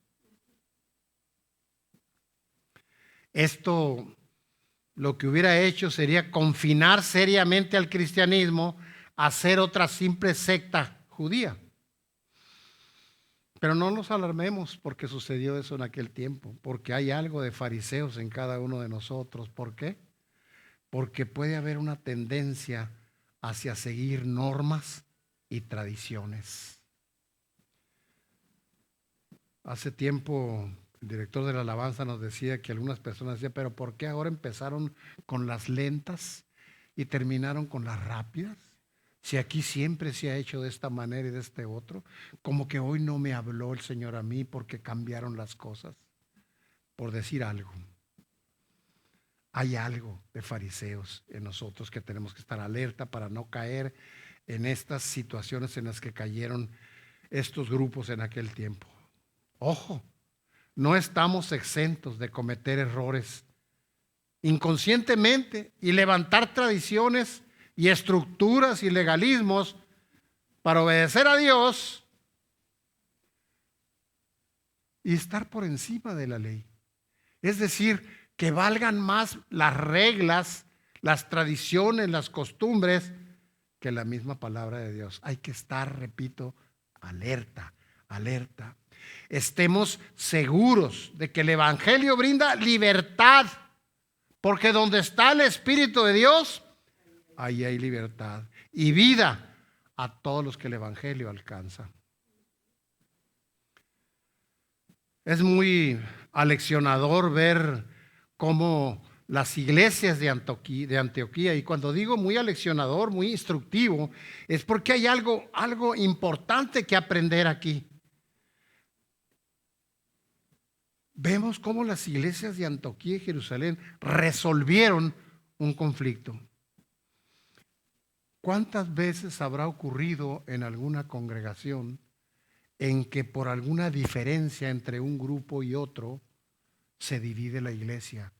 Esto lo que hubiera hecho sería confinar seriamente al cristianismo a ser otra simple secta judía. Pero no nos alarmemos porque sucedió eso en aquel tiempo, porque hay algo de fariseos en cada uno de nosotros. ¿Por qué? Porque puede haber una tendencia hacia seguir normas y tradiciones. Hace tiempo el director de la alabanza nos decía que algunas personas decían, pero ¿por qué ahora empezaron con las lentas y terminaron con las rápidas? Si aquí siempre se ha hecho de esta manera y de este otro, como que hoy no me habló el Señor a mí porque cambiaron las cosas. Por decir algo, hay algo de fariseos en nosotros que tenemos que estar alerta para no caer en estas situaciones en las que cayeron estos grupos en aquel tiempo. Ojo, no estamos exentos de cometer errores inconscientemente y levantar tradiciones y estructuras y legalismos para obedecer a Dios y estar por encima de la ley. Es decir, que valgan más las reglas, las tradiciones, las costumbres que la misma palabra de Dios. Hay que estar, repito, alerta, alerta. Estemos seguros de que el Evangelio brinda libertad, porque donde está el Espíritu de Dios, ahí hay libertad y vida a todos los que el Evangelio alcanza. Es muy aleccionador ver cómo las iglesias de Antioquía, y cuando digo muy aleccionador, muy instructivo, es porque hay algo importante que aprender aquí. Vemos cómo las iglesias de Antioquía y Jerusalén resolvieron un conflicto. ¿Cuántas veces habrá ocurrido en alguna congregación en que por alguna diferencia entre un grupo y otro se divide la iglesia?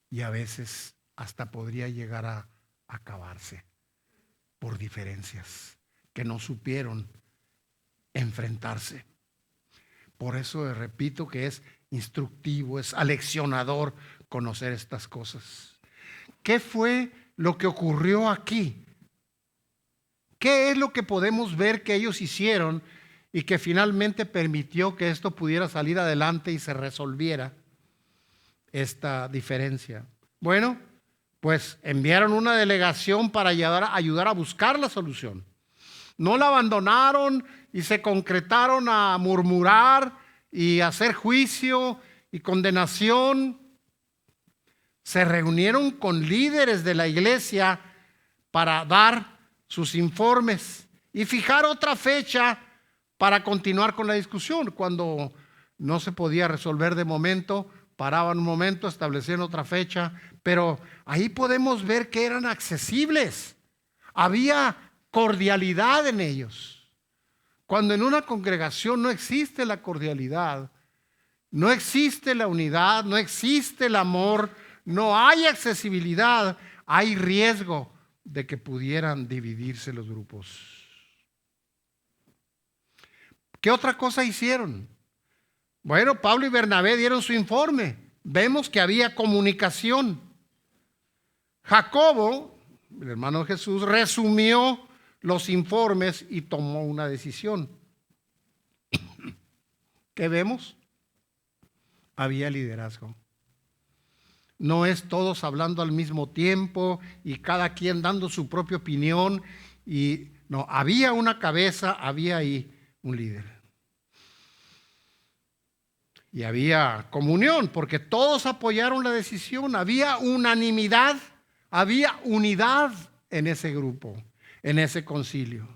Y a veces hasta podría llegar a acabarse por diferencias que no supieron enfrentarse. Por eso repito que es instructivo, es aleccionador conocer estas cosas. ¿Qué fue lo que ocurrió aquí? ¿Qué es lo que podemos ver que ellos hicieron y que finalmente permitió que esto pudiera salir adelante y se resolviera esta diferencia? Bueno, pues enviaron una delegación para ayudar a buscar la solución. No la abandonaron y se concretaron a murmurar y hacer juicio y condenación. Se reunieron con líderes de la iglesia para dar sus informes y fijar otra fecha para continuar con la discusión. Cuando no se podía resolver de momento, paraban un momento, establecían otra fecha, pero ahí podemos ver que eran accesibles. Había cordialidad en ellos. Cuando en una congregación no existe la cordialidad, no existe la unidad, no existe el amor, no hay accesibilidad, hay riesgo de que pudieran dividirse los grupos. ¿Qué otra cosa hicieron? Bueno, Pablo y Bernabé dieron su informe. Vemos que había comunicación. Jacobo, el hermano de Jesús, resumió los informes y tomó una decisión. ¿Qué vemos? Había liderazgo. No es todos hablando al mismo tiempo y cada quien dando su propia opinión. Y no, había una cabeza, había ahí un líder. Y había comunión porque todos apoyaron la decisión. Había unanimidad, había unidad en ese grupo, en ese concilio.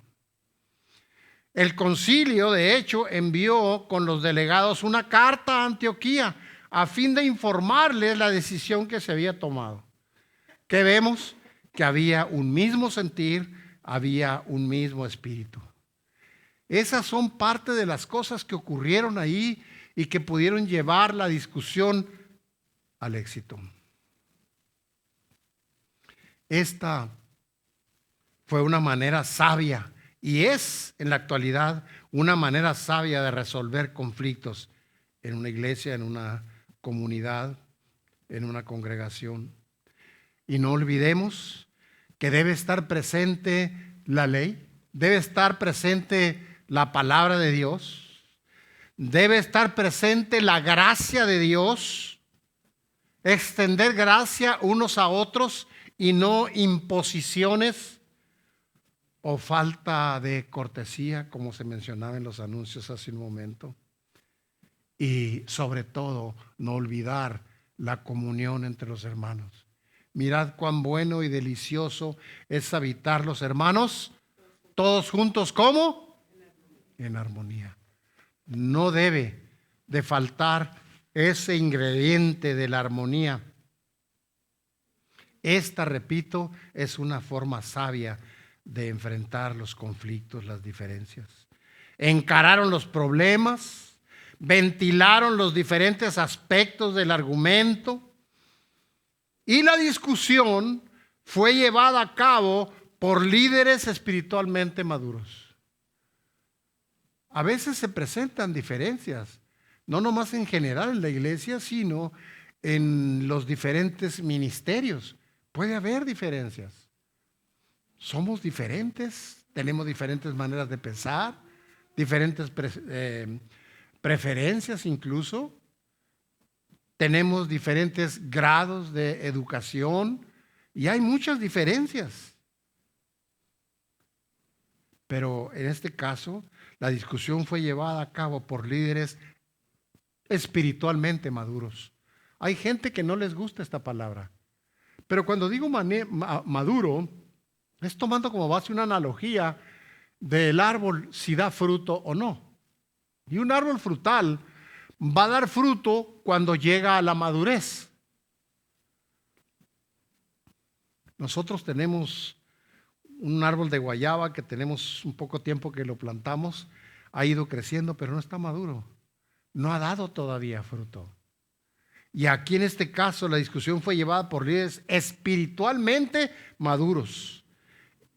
El concilio, de hecho, envió con los delegados una carta a Antioquía a fin de informarles la decisión que se había tomado. ¿Qué vemos? Que había un mismo sentir, había un mismo espíritu. Esas son parte de las cosas que ocurrieron ahí y que pudieron llevar la discusión al éxito. Esta fue una manera sabia y es en la actualidad una manera sabia de resolver conflictos en una iglesia, en una comunidad, en una congregación. Y no olvidemos que debe estar presente la ley, debe estar presente la palabra de Dios, debe estar presente la gracia de Dios, extender gracia unos a otros y no imposiciones o falta de cortesía, como se mencionaba en los anuncios hace un momento. Y sobre todo, no olvidar la comunión entre los hermanos. Mirad cuán bueno y delicioso es habitar los hermanos, todos juntos, ¿cómo? En armonía. No debe de faltar ese ingrediente de la armonía. Esta, repito, es una forma sabia de enfrentar los conflictos, las diferencias. Encararon los problemas, ventilaron los diferentes aspectos del argumento y la discusión fue llevada a cabo por líderes espiritualmente maduros. A veces se presentan diferencias, no nomás en general en la iglesia, sino en los diferentes ministerios. Puede haber diferencias. Somos diferentes, tenemos diferentes maneras de pensar, diferentes preferencias incluso. Tenemos diferentes grados de educación y hay muchas diferencias. Pero en este caso, la discusión fue llevada a cabo por líderes espiritualmente maduros. Hay gente que no les gusta esta palabra, pero cuando digo maduro, es tomando como base una analogía del árbol si da fruto o no. Y un árbol frutal va a dar fruto cuando llega a la madurez. Nosotros tenemos un árbol de guayaba que tenemos un poco tiempo que lo plantamos, ha ido creciendo, pero no está maduro. No ha dado todavía fruto. Y aquí en este caso la discusión fue llevada por líderes espiritualmente maduros.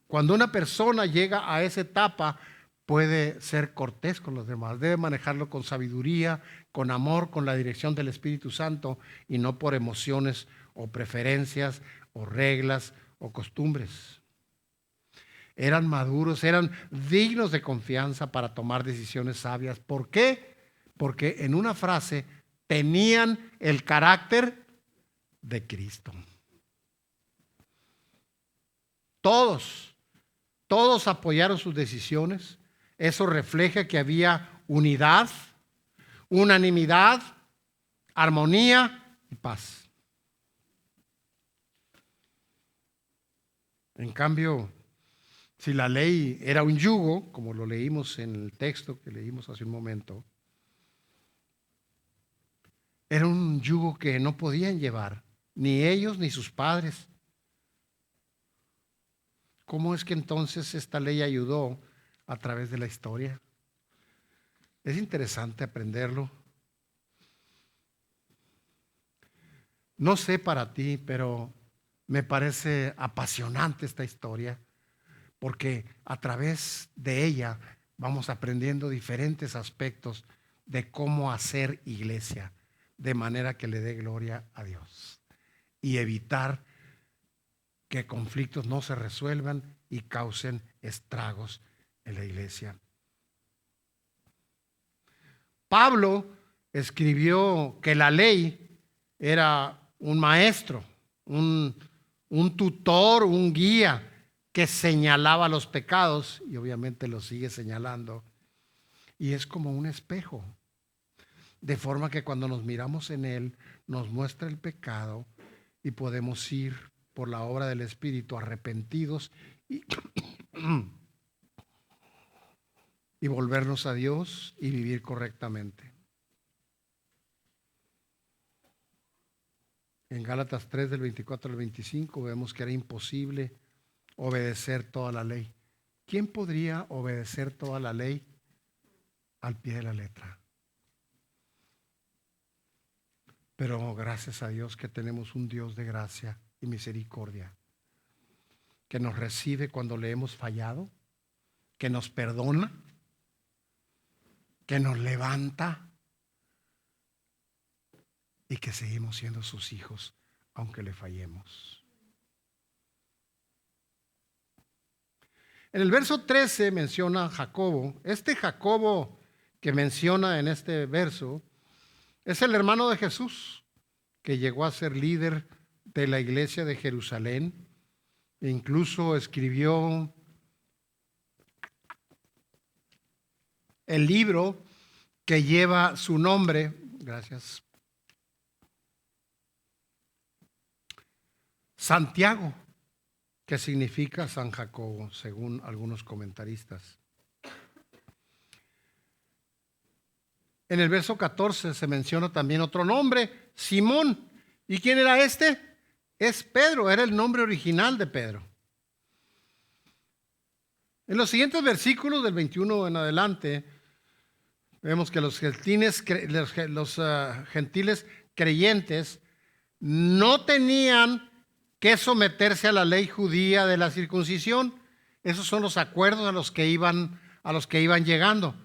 Cuando una persona llega a esa etapa, puede ser cortés con los demás, debe manejarlo con sabiduría, con amor, con la dirección del Espíritu Santo y no por emociones o preferencias o reglas o costumbres. Eran maduros, eran dignos de confianza para tomar decisiones sabias. ¿Por qué? Porque en una frase tenían el carácter de Cristo. Todos apoyaron sus decisiones. Eso refleja que había unidad, unanimidad, armonía y paz. En cambio, si la ley era un yugo, como lo leímos en el texto que leímos hace un momento, era un yugo que no podían llevar, ni ellos ni sus padres. ¿Cómo es que entonces esta ley ayudó a través de la historia? Es interesante aprenderlo. No sé para ti, pero me parece apasionante esta historia, porque a través de ella vamos aprendiendo diferentes aspectos de cómo hacer iglesia, de manera que le dé gloria a Dios y evitar que conflictos no se resuelvan y causen estragos en la iglesia. Pablo escribió que la ley era un maestro, un tutor, un guía que señalaba los pecados y obviamente los sigue señalando. Y es como un espejo, de forma que cuando nos miramos en él nos muestra el pecado y podemos ir por la obra del Espíritu arrepentidos y volvernos a Dios y vivir correctamente. En Gálatas 3 del 24 al 25 vemos que era imposible obedecer toda la ley. ¿Quién podría obedecer toda la ley al pie de la letra? Pero gracias a Dios que tenemos un Dios de gracia y misericordia, que nos recibe cuando le hemos fallado, que nos perdona, que nos levanta y que seguimos siendo sus hijos aunque le fallemos. En el verso 13 menciona a Jacobo. Este Jacobo que menciona en este verso es el hermano de Jesús, que llegó a ser líder de la iglesia de Jerusalén e incluso escribió el libro que lleva su nombre. Gracias. Santiago, que significa San Jacobo, según algunos comentaristas. En el verso 14 se menciona también otro nombre, Simón. ¿Y quién era este? Es Pedro, era el nombre original de Pedro. En los siguientes versículos, del 21 en adelante, vemos que los gentiles creyentes no tenían que someterse a la ley judía de la circuncisión. Esos son los acuerdos a los que iban llegando.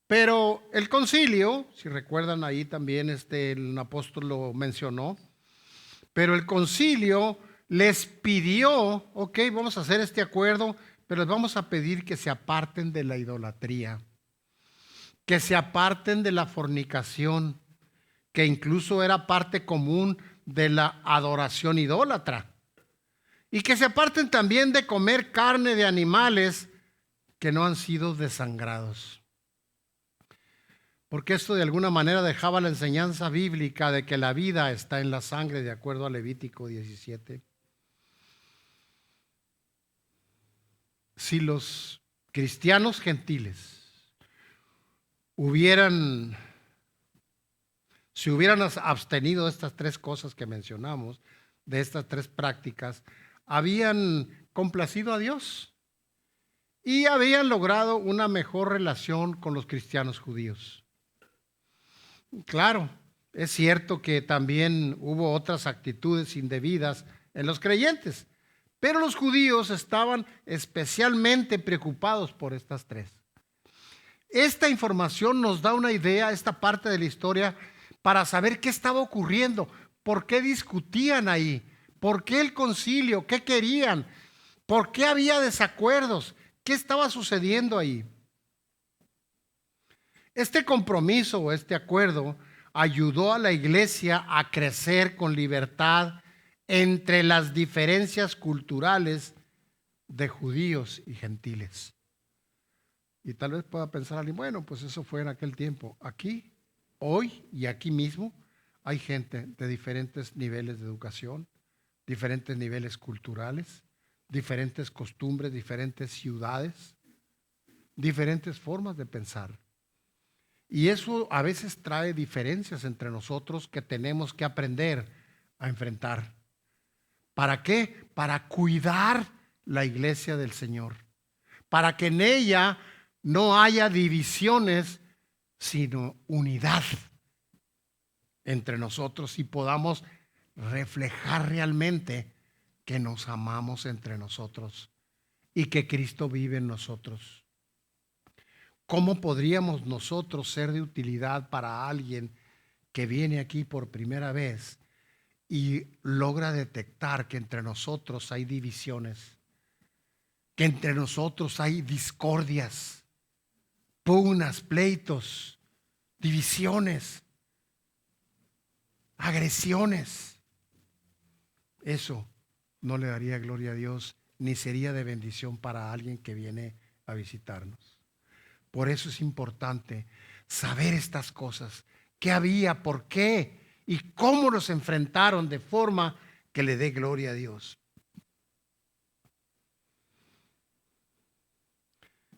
Pero el concilio, si recuerdan ahí también el apóstol lo mencionó, pero el concilio les pidió, ok, vamos a hacer este acuerdo, pero les vamos a pedir que se aparten de la idolatría, que se aparten de la fornicación, que incluso era parte común de la adoración idólatra, y que se aparten también de comer carne de animales que no han sido desangrados. porque esto de alguna manera dejaba la enseñanza bíblica de que la vida está en la sangre, de acuerdo a Levítico 17. Si los cristianos gentiles se hubieran abstenido de estas tres cosas que mencionamos, de estas tres prácticas, habían complacido a Dios y habían logrado una mejor relación con los cristianos judíos. Claro, es cierto que también hubo otras actitudes indebidas en los creyentes, pero los judíos estaban especialmente preocupados por estas tres. Esta información nos da una idea, esta parte de la historia, para saber qué estaba ocurriendo, por qué discutían ahí, por qué el concilio, qué querían, por qué había desacuerdos, qué estaba sucediendo ahí. Este compromiso o este acuerdo ayudó a la iglesia a crecer con libertad entre las diferencias culturales de judíos y gentiles. Y tal vez pueda pensar alguien, bueno, pues eso fue en aquel tiempo. Aquí, hoy y aquí mismo, hay gente de diferentes niveles de educación, diferentes niveles culturales, diferentes costumbres, diferentes ciudades, diferentes formas de pensar. Y eso a veces trae diferencias entre nosotros que tenemos que aprender a enfrentar. ¿Para qué? Para cuidar la iglesia del Señor. Para que en ella no haya divisiones, sino unidad entre nosotros y podamos reflejar realmente que nos amamos entre nosotros y que Cristo vive en nosotros. ¿Cómo podríamos nosotros ser de utilidad para alguien que viene aquí por primera vez y logra detectar que entre nosotros hay divisiones, que entre nosotros hay discordias, pugnas, pleitos, divisiones, agresiones? Eso no le daría gloria a Dios ni sería de bendición para alguien que viene a visitarnos. Por eso es importante saber estas cosas, qué había, por qué y cómo los enfrentaron de forma que le dé gloria a Dios.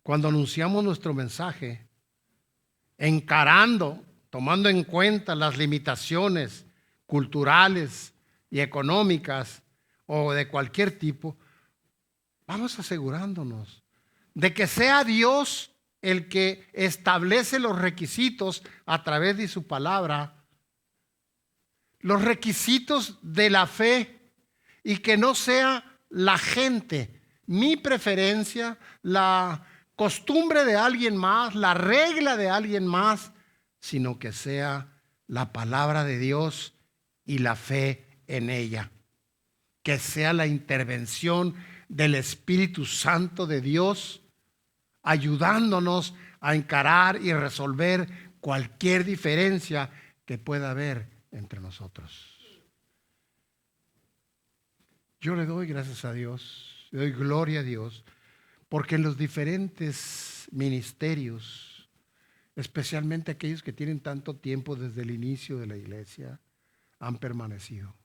Cuando anunciamos nuestro mensaje, tomando en cuenta las limitaciones culturales y económicas o de cualquier tipo, vamos asegurándonos de que sea Dios el que establece los requisitos a través de su palabra, los requisitos de la fe, y que no sea la gente, mi preferencia, la costumbre de alguien más, la regla de alguien más, sino que sea la palabra de Dios y la fe en ella. Que sea la intervención del Espíritu Santo de Dios ayudándonos a encarar y resolver cualquier diferencia que pueda haber entre nosotros. Yo le doy gracias a Dios, le doy gloria a Dios, porque en los diferentes ministerios, especialmente aquellos que tienen tanto tiempo desde el inicio de la iglesia, han permanecido.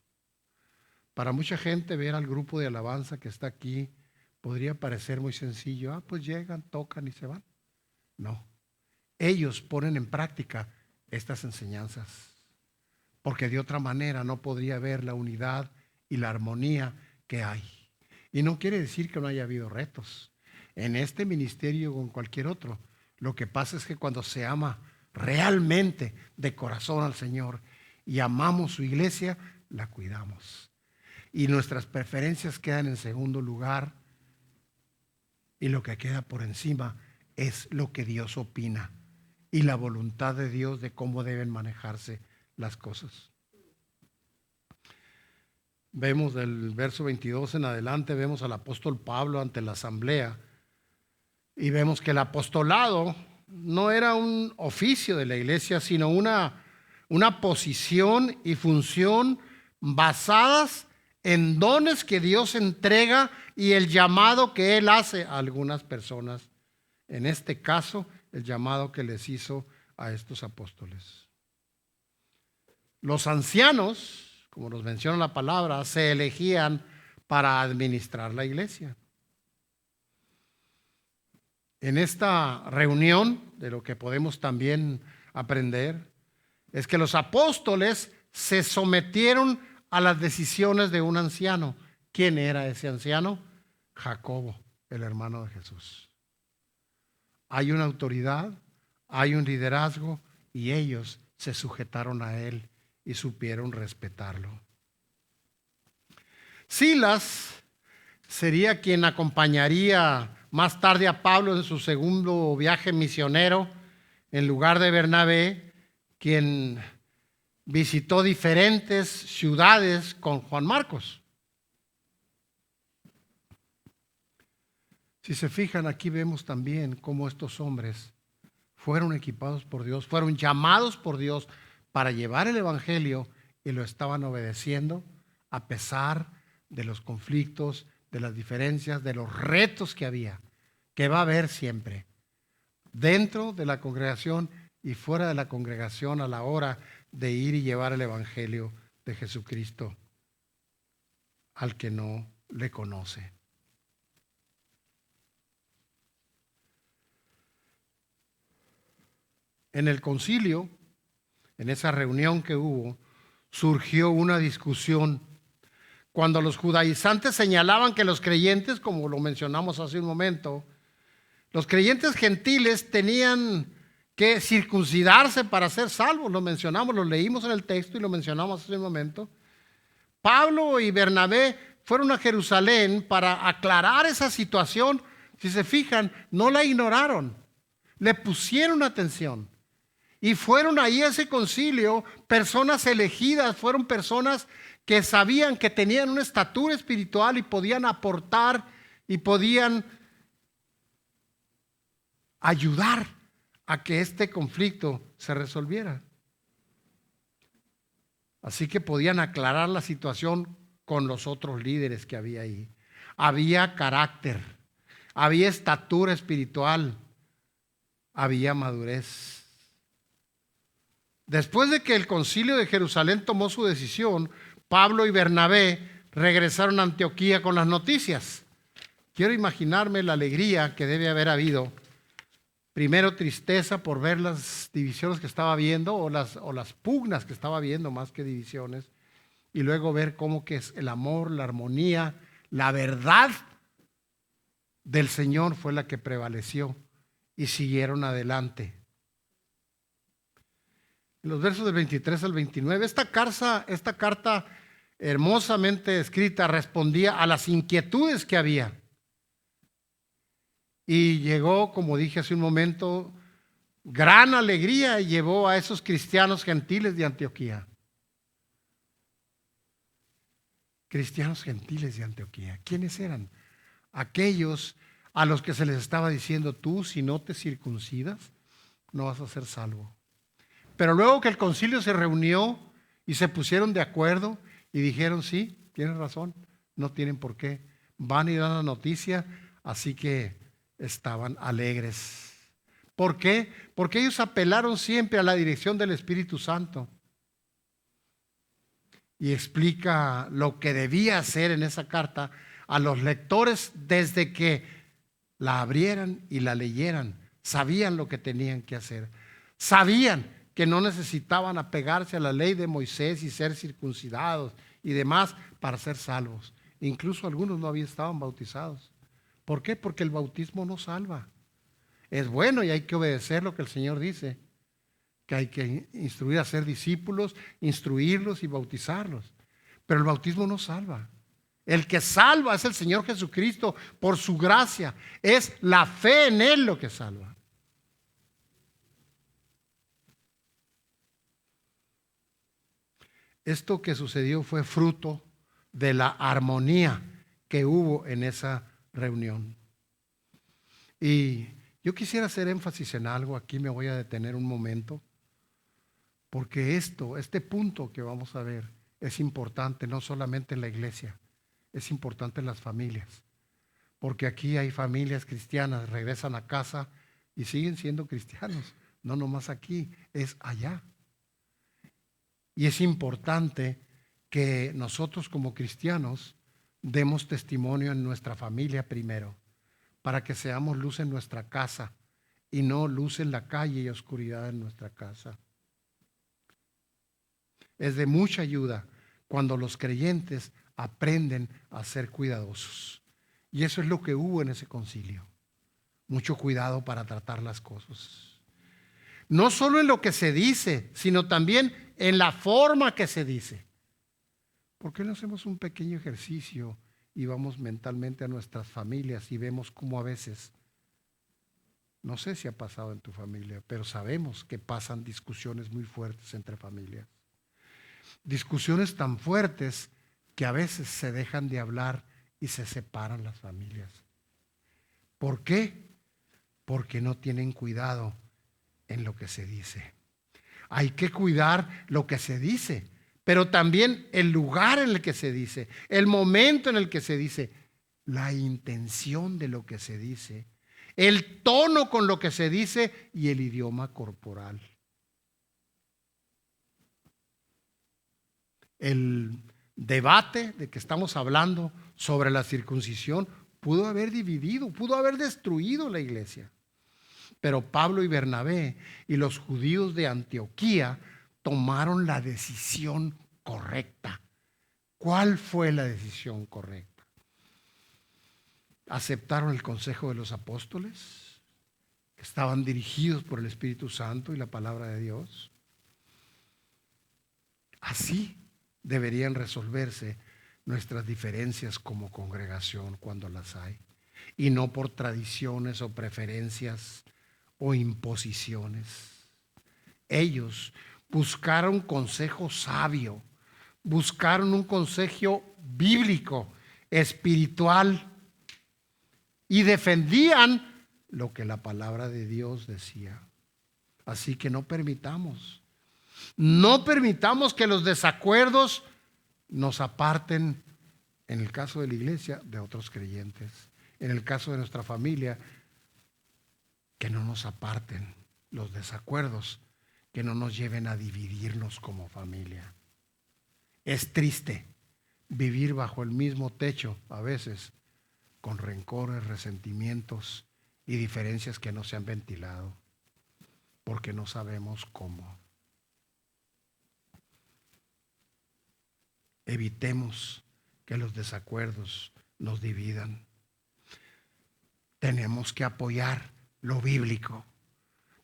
Para mucha gente ver al grupo de alabanza que está aquí podría parecer muy sencillo. Pues llegan, tocan y se van. No, ellos ponen en práctica estas enseñanzas, porque de otra manera no podría haber la unidad y la armonía que hay. Y no quiere decir que no haya habido retos en este ministerio o en cualquier otro. Lo que pasa es que cuando se ama realmente de corazón al Señor y amamos su iglesia, la cuidamos. Y nuestras preferencias quedan en segundo lugar, y lo que queda por encima es lo que Dios opina y la voluntad de Dios de cómo deben manejarse las cosas. Vemos del verso 22 en adelante, vemos al apóstol Pablo ante la asamblea y vemos que el apostolado no era un oficio de la iglesia, sino una posición y función basadas en dones que Dios entrega y el llamado que Él hace a algunas personas. En este caso, el llamado que les hizo a estos apóstoles. Los ancianos, como nos menciona la palabra, se elegían para administrar la iglesia. En esta reunión, de lo que podemos también aprender, es que los apóstoles se sometieron a las decisiones de un anciano. ¿Quién era ese anciano? Jacobo, el hermano de Jesús. Hay una autoridad, hay un liderazgo y ellos se sujetaron a él y supieron respetarlo. Silas sería quien acompañaría más tarde a Pablo en su segundo viaje misionero en lugar de Bernabé, quien visitó diferentes ciudades con Juan Marcos. Si se fijan, aquí vemos también cómo estos hombres fueron equipados por Dios, fueron llamados por Dios para llevar el evangelio y lo estaban obedeciendo a pesar de los conflictos, de las diferencias, de los retos que había, que va a haber siempre, dentro de la congregación y fuera de la congregación a la hora de ir y llevar el evangelio de Jesucristo al que no le conoce. En el concilio, en esa reunión que hubo, surgió una discusión cuando los judaizantes señalaban que los creyentes, como lo mencionamos hace un momento, los creyentes gentiles tenían que circuncidarse para ser salvos. Lo mencionamos, lo leímos en el texto y lo mencionamos hace un momento. Pablo y Bernabé fueron a Jerusalén para aclarar esa situación. Si se fijan, no la ignoraron, le pusieron atención. Y fueron ahí a ese concilio personas elegidas, fueron personas que sabían que tenían una estatura espiritual y podían aportar y podían ayudar a que este conflicto se resolviera. Así que podían aclarar la situación con los otros líderes que había ahí. Había carácter, había estatura espiritual, había madurez. Después de que el concilio de Jerusalén tomó su decisión, Pablo y Bernabé regresaron a Antioquía con las noticias. Quiero imaginarme la alegría que debe haber habido. Primero tristeza por ver las divisiones que estaba viendo o las pugnas que estaba viendo más que divisiones. Y luego ver cómo que es el amor, la armonía, la verdad del Señor fue la que prevaleció y siguieron adelante. En los versos del 23 al 29, esta carta hermosamente escrita respondía a las inquietudes que había. Y llegó, como dije hace un momento, gran alegría y llevó a esos cristianos gentiles de Antioquía. Cristianos gentiles de Antioquía. ¿Quiénes eran? Aquellos a los que se les estaba diciendo, tú si no te circuncidas, no vas a ser salvo. Pero luego que el concilio se reunió y se pusieron de acuerdo y dijeron, sí, tienes razón, no tienen por qué. Van y dan la noticia, así que estaban alegres. ¿Por qué? Porque ellos apelaron siempre a la dirección del Espíritu Santo. Y explica lo que debía hacer en esa carta a los lectores desde que la abrieran y la leyeran. Sabían lo que tenían que hacer. Sabían que no necesitaban apegarse a la ley de Moisés y ser circuncidados y demás para ser salvos. Incluso algunos no estaban bautizados. ¿Por qué? Porque el bautismo no salva. Es bueno y hay que obedecer lo que el Señor dice, que hay que instruir a ser discípulos, instruirlos y bautizarlos. Pero el bautismo no salva. El que salva es el Señor Jesucristo por su gracia. Es la fe en Él lo que salva. Esto que sucedió fue fruto de la armonía que hubo en esa reunión. Y yo quisiera hacer énfasis en algo, aquí me voy a detener un momento, porque este punto que vamos a ver es importante no solamente en la iglesia, es importante en las familias, porque aquí hay familias cristianas, regresan a casa y siguen siendo cristianos, no nomás aquí, es allá. Y es importante que nosotros como cristianos demos testimonio en nuestra familia primero, para que seamos luz en nuestra casa y no luz en la calle y oscuridad en nuestra casa. Es de mucha ayuda cuando los creyentes aprenden a ser cuidadosos. Y eso es lo que hubo en ese concilio. Mucho cuidado para tratar las cosas. No solo en lo que se dice, sino también en la forma que se dice. ¿Por qué no hacemos un pequeño ejercicio y vamos mentalmente a nuestras familias y vemos cómo a veces, no sé si ha pasado en tu familia, pero sabemos que pasan discusiones muy fuertes entre familias? Discusiones tan fuertes que a veces se dejan de hablar y se separan las familias. ¿Por qué? Porque no tienen cuidado en lo que se dice. Hay que cuidar lo que se dice, pero también el lugar en el que se dice, el momento en el que se dice, la intención de lo que se dice, el tono con lo que se dice y el idioma corporal. El debate de que estamos hablando sobre la circuncisión pudo haber dividido, pudo haber destruido la iglesia. Pero Pablo y Bernabé y los judíos de Antioquía tomaron la decisión correcta. ¿Cuál fue la decisión correcta? Aceptaron el consejo de los apóstoles, que estaban dirigidos por el Espíritu Santo y la palabra de Dios. Así deberían resolverse nuestras diferencias como congregación cuando las hay, y no por tradiciones o preferencias o imposiciones. Ellos buscaron consejo sabio, buscaron un consejo bíblico, espiritual, y defendían lo que la palabra de Dios decía. Así que no permitamos que los desacuerdos nos aparten, en el caso de la iglesia, de otros creyentes. En el caso de nuestra familia, que no nos aparten los desacuerdos, que no nos lleven a dividirnos como familia. Es triste vivir bajo el mismo techo, a veces, con rencores, resentimientos y diferencias que no se han ventilado, porque no sabemos cómo. Evitemos que los desacuerdos nos dividan. Tenemos que apoyar lo bíblico.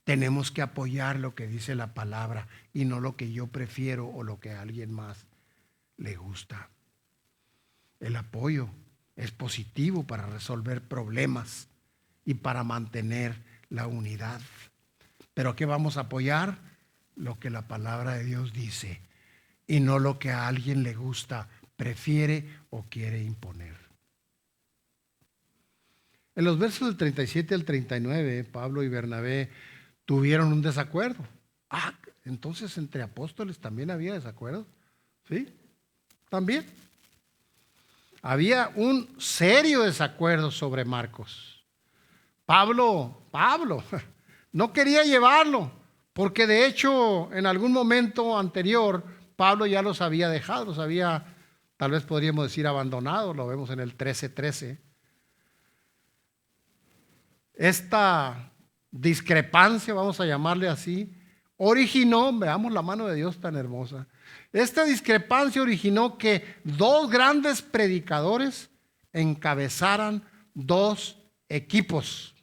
Tenemos que apoyar lo que dice la palabra y no lo que yo prefiero o lo que a alguien más le gusta. El apoyo es positivo para resolver problemas y para mantener la unidad. ¿Pero qué vamos a apoyar? Lo que la palabra de Dios dice y no lo que a alguien le gusta, prefiere o quiere imponer. En los versos del 37 al 39, Pablo y Bernabé tuvieron un desacuerdo. Entonces entre apóstoles también había desacuerdo. ¿Sí? También. Había un serio desacuerdo sobre Marcos. Pablo no quería llevarlo, porque de hecho en algún momento anterior Pablo ya los había dejado, los había, tal vez podríamos decir, abandonado. Lo vemos en el 13:13. Esta discrepancia, vamos a llamarle así, originó, veamos la mano de Dios tan hermosa. Esta discrepancia originó que dos grandes predicadores encabezaran dos equipos,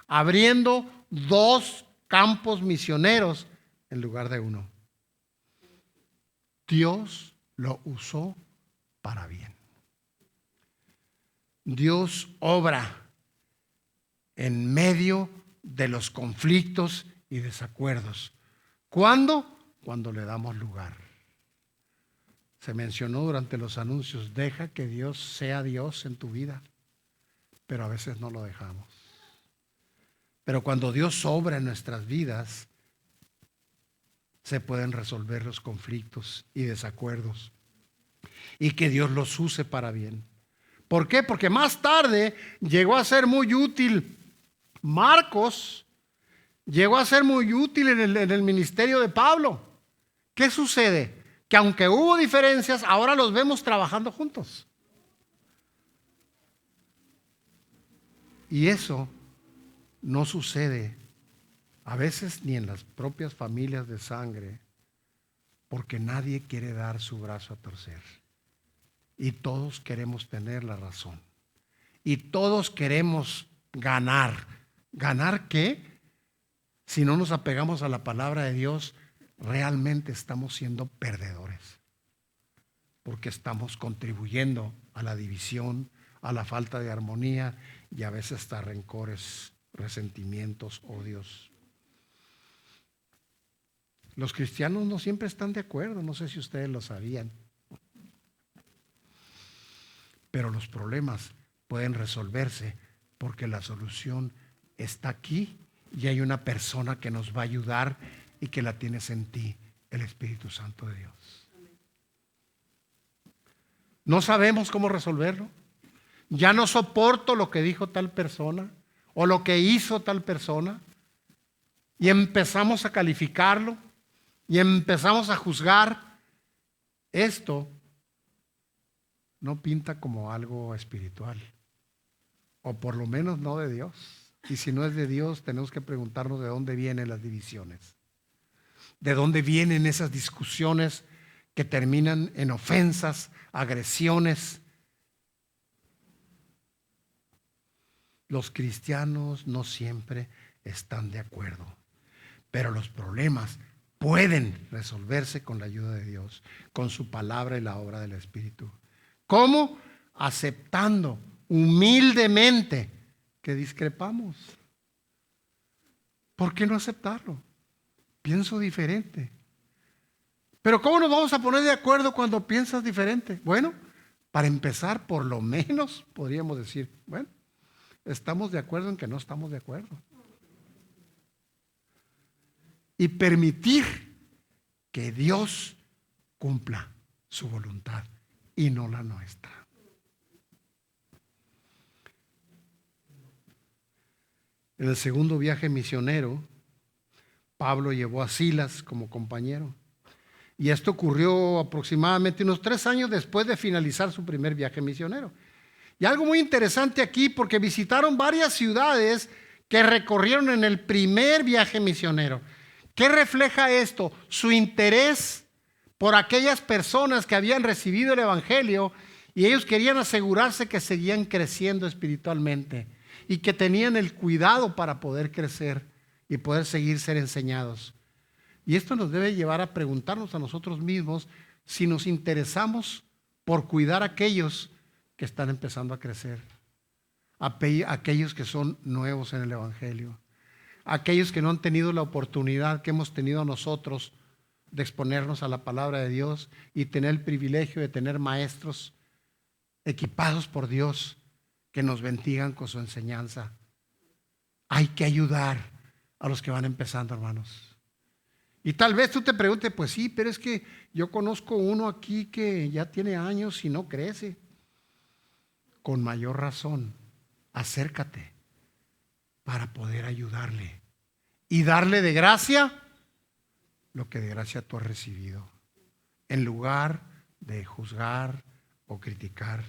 abriendo dos campos misioneros en lugar de uno. Dios lo usó para bien. Dios obra en medio de los conflictos y desacuerdos. ¿Cuándo? Cuando le damos lugar. Se mencionó durante los anuncios, deja que Dios sea Dios en tu vida, pero a veces no lo dejamos. Pero cuando Dios obra en nuestras vidas, se pueden resolver los conflictos y desacuerdos y que Dios los use para bien. ¿Por qué? Porque más tarde llegó a ser muy útil Marcos Llegó a ser muy útil en el ministerio de Pablo. ¿Qué sucede? Que aunque hubo diferencias, ahora los vemos trabajando juntos. Y eso no sucede a veces ni en las propias familias de sangre, porque nadie quiere dar su brazo a torcer. Y todos queremos tener la razón. Y todos queremos ganar. ¿Ganar qué? Si no nos apegamos a la palabra de Dios, realmente estamos siendo perdedores. Porque estamos contribuyendo a la división, a la falta de armonía y a veces hasta rencores, resentimientos, odios. Los cristianos no siempre están de acuerdo, no sé si ustedes lo sabían. Pero los problemas pueden resolverse porque la solución está aquí y hay una persona que nos va a ayudar y que la tienes en ti, el Espíritu Santo de Dios. No sabemos cómo resolverlo. Ya no soporto lo que dijo tal persona o lo que hizo tal persona y empezamos a calificarlo y empezamos a juzgar. Esto no pinta como algo espiritual, o por lo menos no de Dios. Y si no es de Dios, tenemos que preguntarnos de dónde vienen las divisiones, de dónde vienen esas discusiones que terminan en ofensas, agresiones. Los cristianos no siempre están de acuerdo, pero los problemas pueden resolverse con la ayuda de Dios, con su palabra y la obra del Espíritu. ¿Cómo? Aceptando humildemente que discrepamos. ¿Por qué no aceptarlo? Pienso diferente. Pero ¿cómo nos vamos a poner de acuerdo cuando piensas diferente? Bueno, para empezar, por lo menos podríamos decir, bueno, estamos de acuerdo en que no estamos de acuerdo. Y permitir que Dios cumpla su voluntad y no la nuestra. En el segundo viaje misionero, Pablo llevó a Silas como compañero. Y esto ocurrió aproximadamente unos 3 años después de finalizar su primer viaje misionero. Y algo muy interesante aquí, porque visitaron varias ciudades que recorrieron en el primer viaje misionero. ¿Qué refleja esto? Su interés por aquellas personas que habían recibido el Evangelio y ellos querían asegurarse que seguían creciendo espiritualmente y que tenían el cuidado para poder crecer y poder seguir ser enseñados. Y esto nos debe llevar a preguntarnos a nosotros mismos si nos interesamos por cuidar a aquellos que están empezando a crecer, aquellos que son nuevos en el Evangelio, aquellos que no han tenido la oportunidad que hemos tenido nosotros de exponernos a la palabra de Dios y tener el privilegio de tener maestros equipados por Dios que nos bendigan con su enseñanza. Hay que ayudar a los que van empezando, hermanos. Y tal vez tú te preguntes, pues sí, pero es que yo conozco uno aquí que ya tiene años y no crece. Con mayor razón, acércate para poder ayudarle y darle de gracia lo que de gracia tú has recibido, en lugar de juzgar o criticar.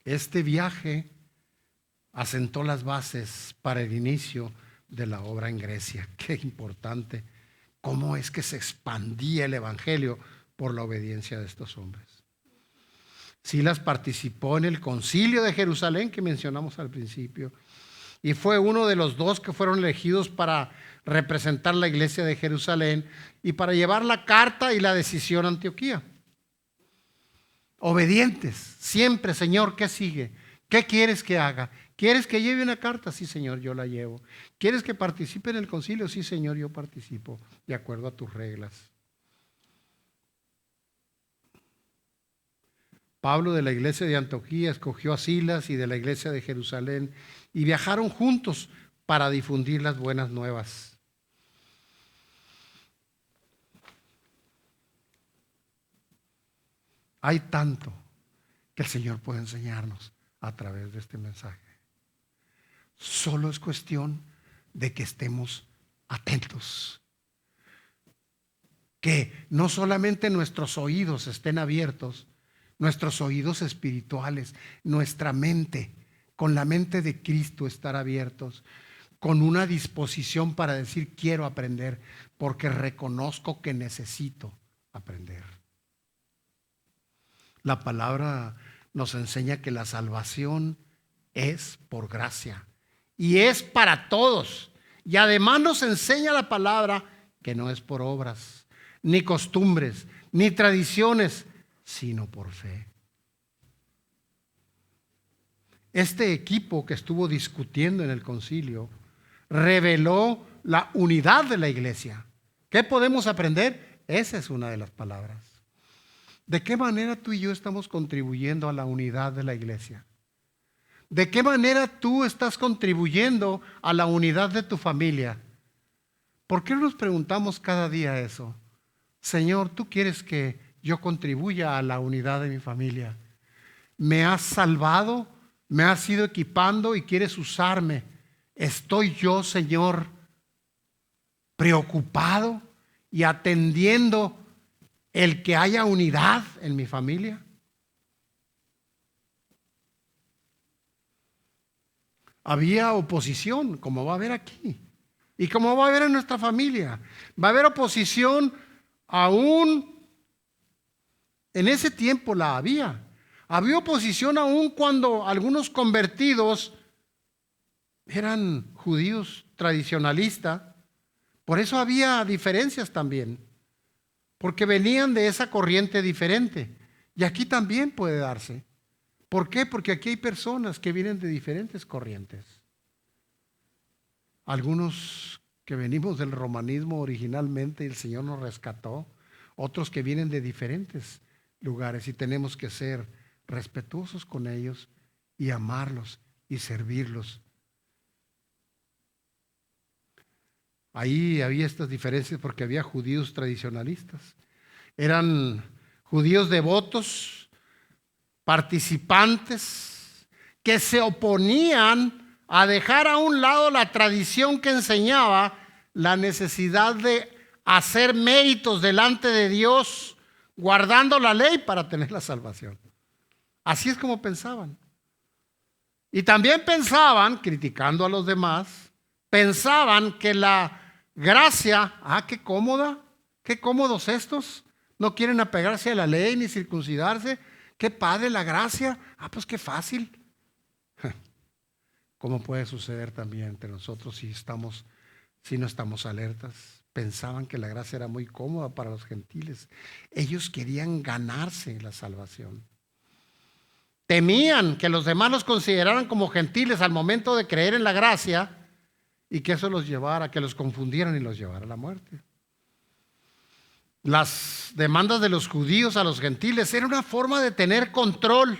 Este viaje asentó las bases para el inicio de la obra en Grecia. Qué importante, cómo es que se expandía el Evangelio por la obediencia de estos hombres. Silas participó en el concilio de Jerusalén que mencionamos al principio y fue uno de los 2 que fueron elegidos para representar la iglesia de Jerusalén y para llevar la carta y la decisión a Antioquía. Obedientes, siempre, Señor, ¿qué sigue? ¿Qué quieres que haga? ¿Quieres que lleve una carta? Sí, Señor, yo la llevo. ¿Quieres que participe en el concilio? Sí, Señor, yo participo de acuerdo a tus reglas. Pablo de la iglesia de Antioquía escogió a Silas y de la iglesia de Jerusalén y viajaron juntos para difundir las buenas nuevas. Hay tanto que el Señor puede enseñarnos a través de este mensaje. Solo es cuestión de que estemos atentos. Que no solamente nuestros oídos estén abiertos, nuestros oídos espirituales, nuestra mente, con la mente de Cristo estar abiertos, con una disposición para decir quiero aprender, porque reconozco que necesito aprender. La palabra nos enseña que la salvación es por gracia y es para todos. Y además nos enseña la palabra que no es por obras, ni costumbres, ni tradiciones, sino por fe. Este equipo que estuvo discutiendo en el concilio reveló la unidad de la iglesia. ¿Qué podemos aprender? Esa es una de las palabras. ¿De qué manera tú y yo estamos contribuyendo a la unidad de la iglesia? ¿De qué manera tú estás contribuyendo a la unidad de tu familia? ¿Por qué no nos preguntamos cada día eso? Señor, ¿tú quieres que yo contribuya a la unidad de mi familia? ¿Me has salvado? ¿Me has ido equipando y quieres usarme? ¿Estoy yo, Señor, preocupado y atendiendo el que haya unidad en mi familia? Había oposición, como va a haber aquí, y como va a haber en nuestra familia. Va a haber oposición aún, en ese tiempo la había. Había oposición aún cuando algunos convertidos eran judíos tradicionalistas. Por eso había diferencias también, porque venían de esa corriente diferente. Y aquí también puede darse. ¿Por qué? Porque aquí hay personas que vienen de diferentes corrientes. Algunos que venimos del romanismo originalmente y el Señor nos rescató. Otros que vienen de diferentes lugares y tenemos que ser respetuosos con ellos y amarlos y servirlos. Ahí había estas diferencias porque había judíos tradicionalistas. Eran judíos devotos, participantes, que se oponían a dejar a un lado la tradición que enseñaba la necesidad de hacer méritos delante de Dios, guardando la ley para tener la salvación. Así es como pensaban. Y también pensaban, criticando a los demás, pensaban que la gracia, qué cómoda, qué cómodos estos, no quieren apegarse a la ley ni circuncidarse, qué padre la gracia, pues qué fácil. ¿Cómo puede suceder también entre nosotros si no estamos alertas? Pensaban que la gracia era muy cómoda para los gentiles. Ellos querían ganarse la salvación. Temían que los demás los consideraran como gentiles al momento de creer en la gracia y que eso los llevara, que los confundieran y los llevara a la muerte. Las demandas de los judíos a los gentiles era una forma de tener control,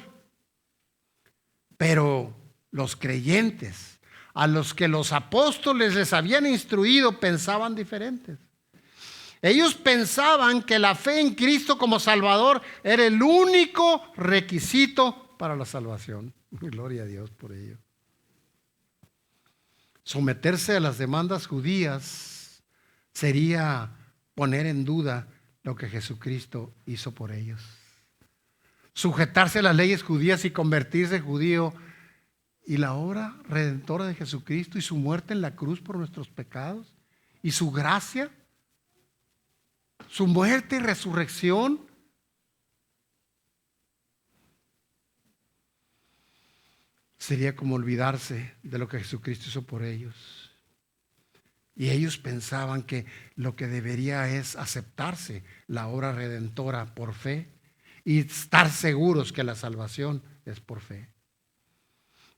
pero los creyentes, a los que los apóstoles les habían instruido, pensaban diferentes. Ellos pensaban que la fe en Cristo como Salvador era el único requisito para la salvación. Gloria a Dios por ello. Someterse a las demandas judías sería poner en duda lo que Jesucristo hizo por ellos. Sujetarse a las leyes judías y convertirse en judío y la obra redentora de Jesucristo y su muerte en la cruz por nuestros pecados y su gracia, su muerte y resurrección. Sería como olvidarse de lo que Jesucristo hizo por ellos. Y ellos pensaban que lo que debería es aceptarse la obra redentora por fe y estar seguros que la salvación es por fe.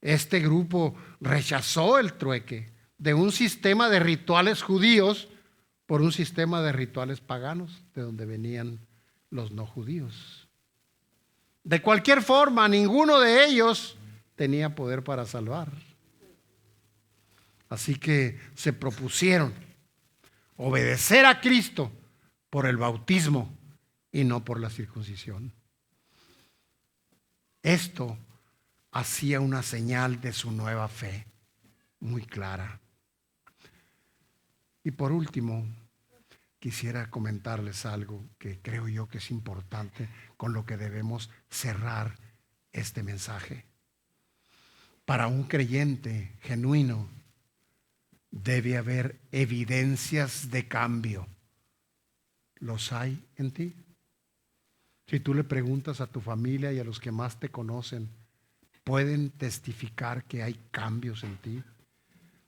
Este grupo rechazó el trueque de un sistema de rituales judíos por un sistema de rituales paganos, de donde venían los no judíos. De cualquier forma, ninguno de ellos tenía poder para salvar. Así que se propusieron obedecer a Cristo por el bautismo y no por la circuncisión. Esto hacía una señal de su nueva fe. muy clara. Y por último, quisiera comentarles algo que creo yo que es importante, con lo que debemos cerrar este mensaje. Para un creyente genuino debe haber evidencias de cambio. ¿Los hay en ti? Si tú le preguntas a tu familia y a los que más te conocen, ¿pueden testificar que hay cambios en ti?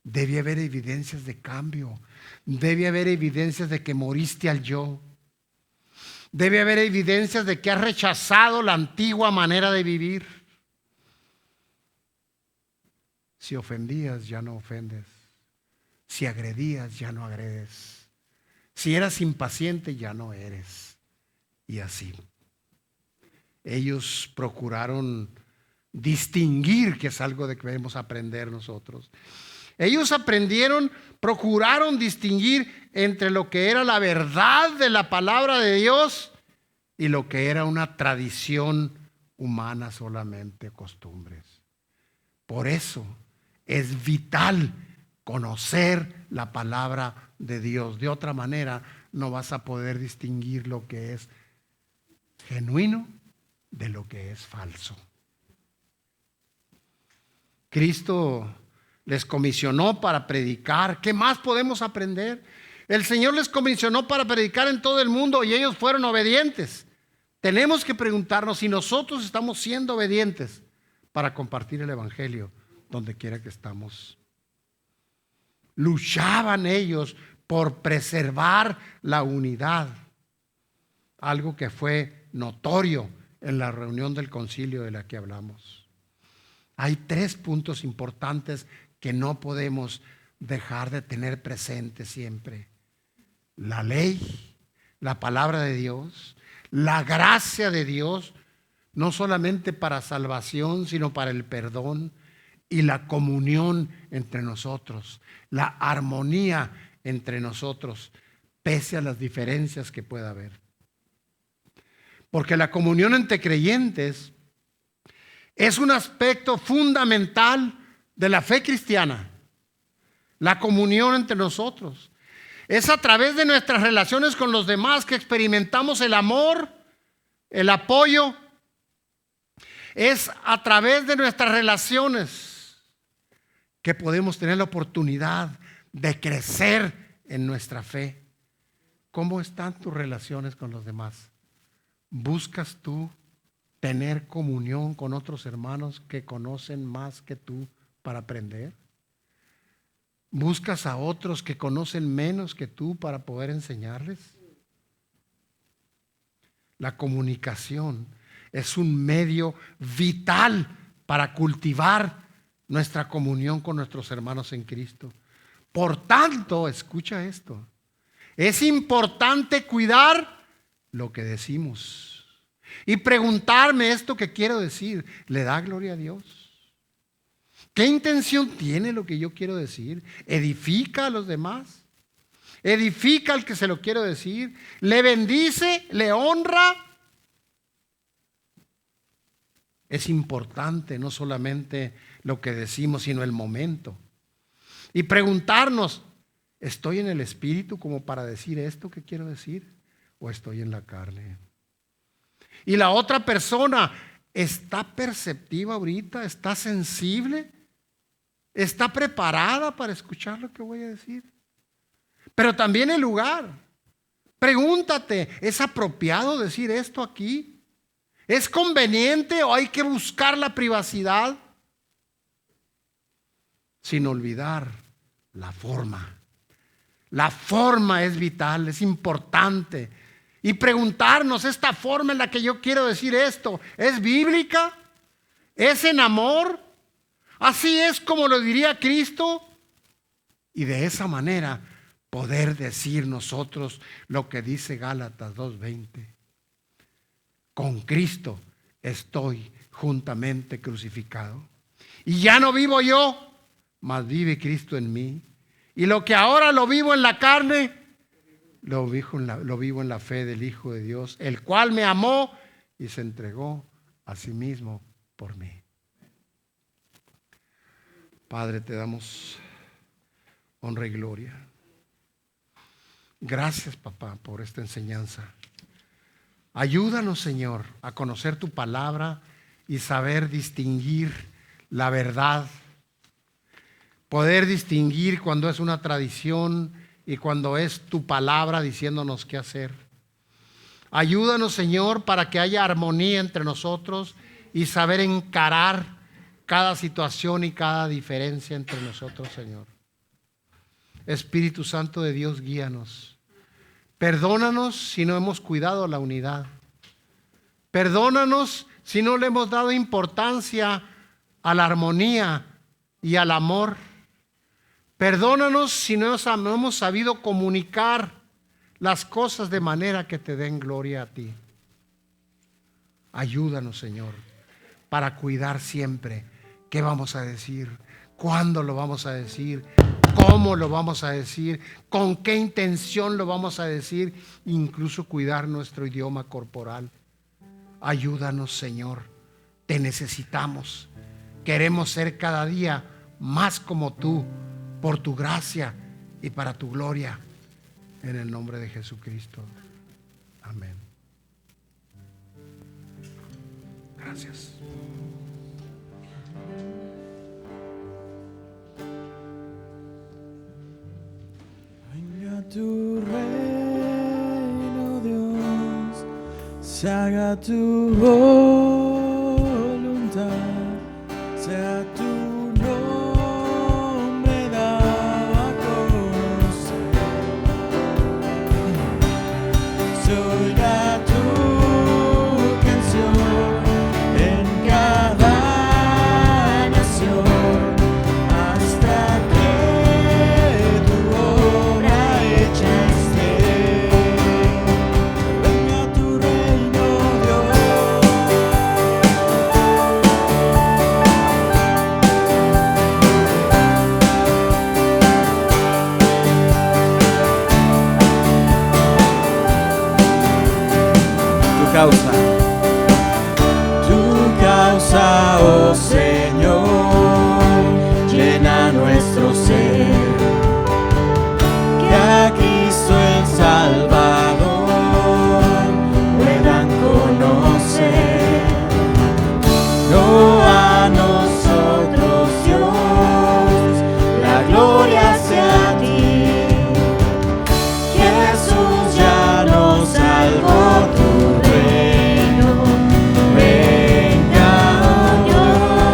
Debe haber evidencias de cambio. Debe haber evidencias de que moriste al yo. Debe haber evidencias de que has rechazado la antigua manera de vivir. Si ofendías, ya no ofendes. Si agredías, ya no agredes. Si eras impaciente, ya no eres. Y así. Ellos procuraron distinguir, que es algo de que debemos aprender nosotros. Ellos procuraron distinguir entre lo que era la verdad de la palabra de Dios y lo que era una tradición humana solamente, costumbres. Por eso es vital conocer la palabra de Dios. De otra manera no vas a poder distinguir lo que es genuino de lo que es falso. Cristo les comisionó para predicar. ¿Qué más podemos aprender? El Señor les comisionó para predicar en todo el mundo y ellos fueron obedientes. Tenemos que preguntarnos si nosotros estamos siendo obedientes para compartir el Evangelio donde quiera que estamos. Luchaban ellos por preservar la unidad, algo que fue notorio en la reunión del concilio de la que hablamos. Hay 3 puntos importantes que no podemos dejar de tener presente siempre: la ley, la palabra de Dios, la gracia de Dios, no solamente para salvación, sino para el perdón, y la comunión entre nosotros, la armonía entre nosotros, pese a las diferencias que pueda haber. Porque la comunión entre creyentes es un aspecto fundamental de la fe cristiana. La comunión entre nosotros. Es a través de nuestras relaciones con los demás que experimentamos el amor, el apoyo. Es a través de nuestras relaciones que podemos tener la oportunidad de crecer en nuestra fe. ¿Cómo están tus relaciones con los demás? ¿Buscas tú tener comunión con otros hermanos que conocen más que tú para aprender? ¿Buscas a otros que conocen menos que tú para poder enseñarles? La comunicación es un medio vital para cultivar nuestra comunión con nuestros hermanos en Cristo. Por tanto, escucha esto, es importante cuidar lo que decimos y preguntarme esto que quiero decir, ¿le da gloria a Dios? ¿Qué intención tiene lo que yo quiero decir? ¿Edifica a los demás? ¿Edifica al que se lo quiero decir? ¿Le bendice? ¿Le honra? Es importante no solamente lo que decimos, sino el momento. Y preguntarnos, ¿estoy en el Espíritu como para decir esto que quiero decir? ¿O estoy en la carne? Y la otra persona, ¿está perceptiva ahorita? ¿Está sensible? ¿Está preparada para escuchar lo que voy a decir? Pero también el lugar. Pregúntate, ¿es apropiado decir esto aquí? ¿Es conveniente o hay que buscar la privacidad? Sin olvidar la forma. La forma es vital, es importante. Y preguntarnos, ¿esta forma en la que yo quiero decir esto es bíblica? ¿Es en amor? ¿Así es como lo diría Cristo? Y de esa manera poder decir nosotros lo que dice Gálatas 2:20. Con Cristo estoy juntamente crucificado. Y ya no vivo yo, mas vive Cristo en mí. Y lo que ahora lo vivo en la carne, lo vivo en la fe del Hijo de Dios, el cual me amó y se entregó a sí mismo por mí. Padre, te damos honra y gloria. Gracias, papá, por esta enseñanza. Ayúdanos, Señor, a conocer tu palabra y saber distinguir la verdad. Poder distinguir cuando es una tradición y cuando es tu palabra diciéndonos qué hacer. Ayúdanos, Señor, para que haya armonía entre nosotros y saber encarar cada situación y cada diferencia entre nosotros, Señor. Espíritu Santo de Dios, guíanos. Perdónanos si no hemos cuidado la unidad. Perdónanos si no le hemos dado importancia a la armonía y al amor. Perdónanos si no hemos sabido comunicar las cosas de manera que te den gloria a ti. Ayúdanos, Señor, para cuidar siempre qué vamos a decir, cuándo lo vamos a decir, cómo lo vamos a decir, con qué intención lo vamos a decir, incluso cuidar nuestro idioma corporal. Ayúdanos, Señor, te necesitamos. Queremos ser cada día más como tú, por tu gracia y para tu gloria. En el nombre de Jesucristo. Amén. Gracias. Venga tu reino, Dios, se haga tu voluntad, sea tu nombre dado a conocer. Se oiga tu canción en cada nación, hasta que tu obra hecha esté. Venga tu reino, Dios. Tu causa, oh Señor, llena nuestro ser, que a Cristo el Salvador puedan conocer, no a nosotros, Dios, la gloria sea a ti. Jesús ya nos salvó, tu reino venga, oh Dios.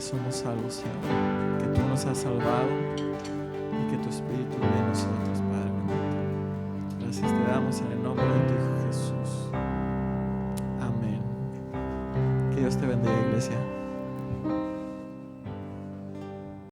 que somos salvos, Señor, que tú nos has salvado y que tu Espíritu vive en nosotros, Padre bendito. Gracias te damos en el nombre de tu Hijo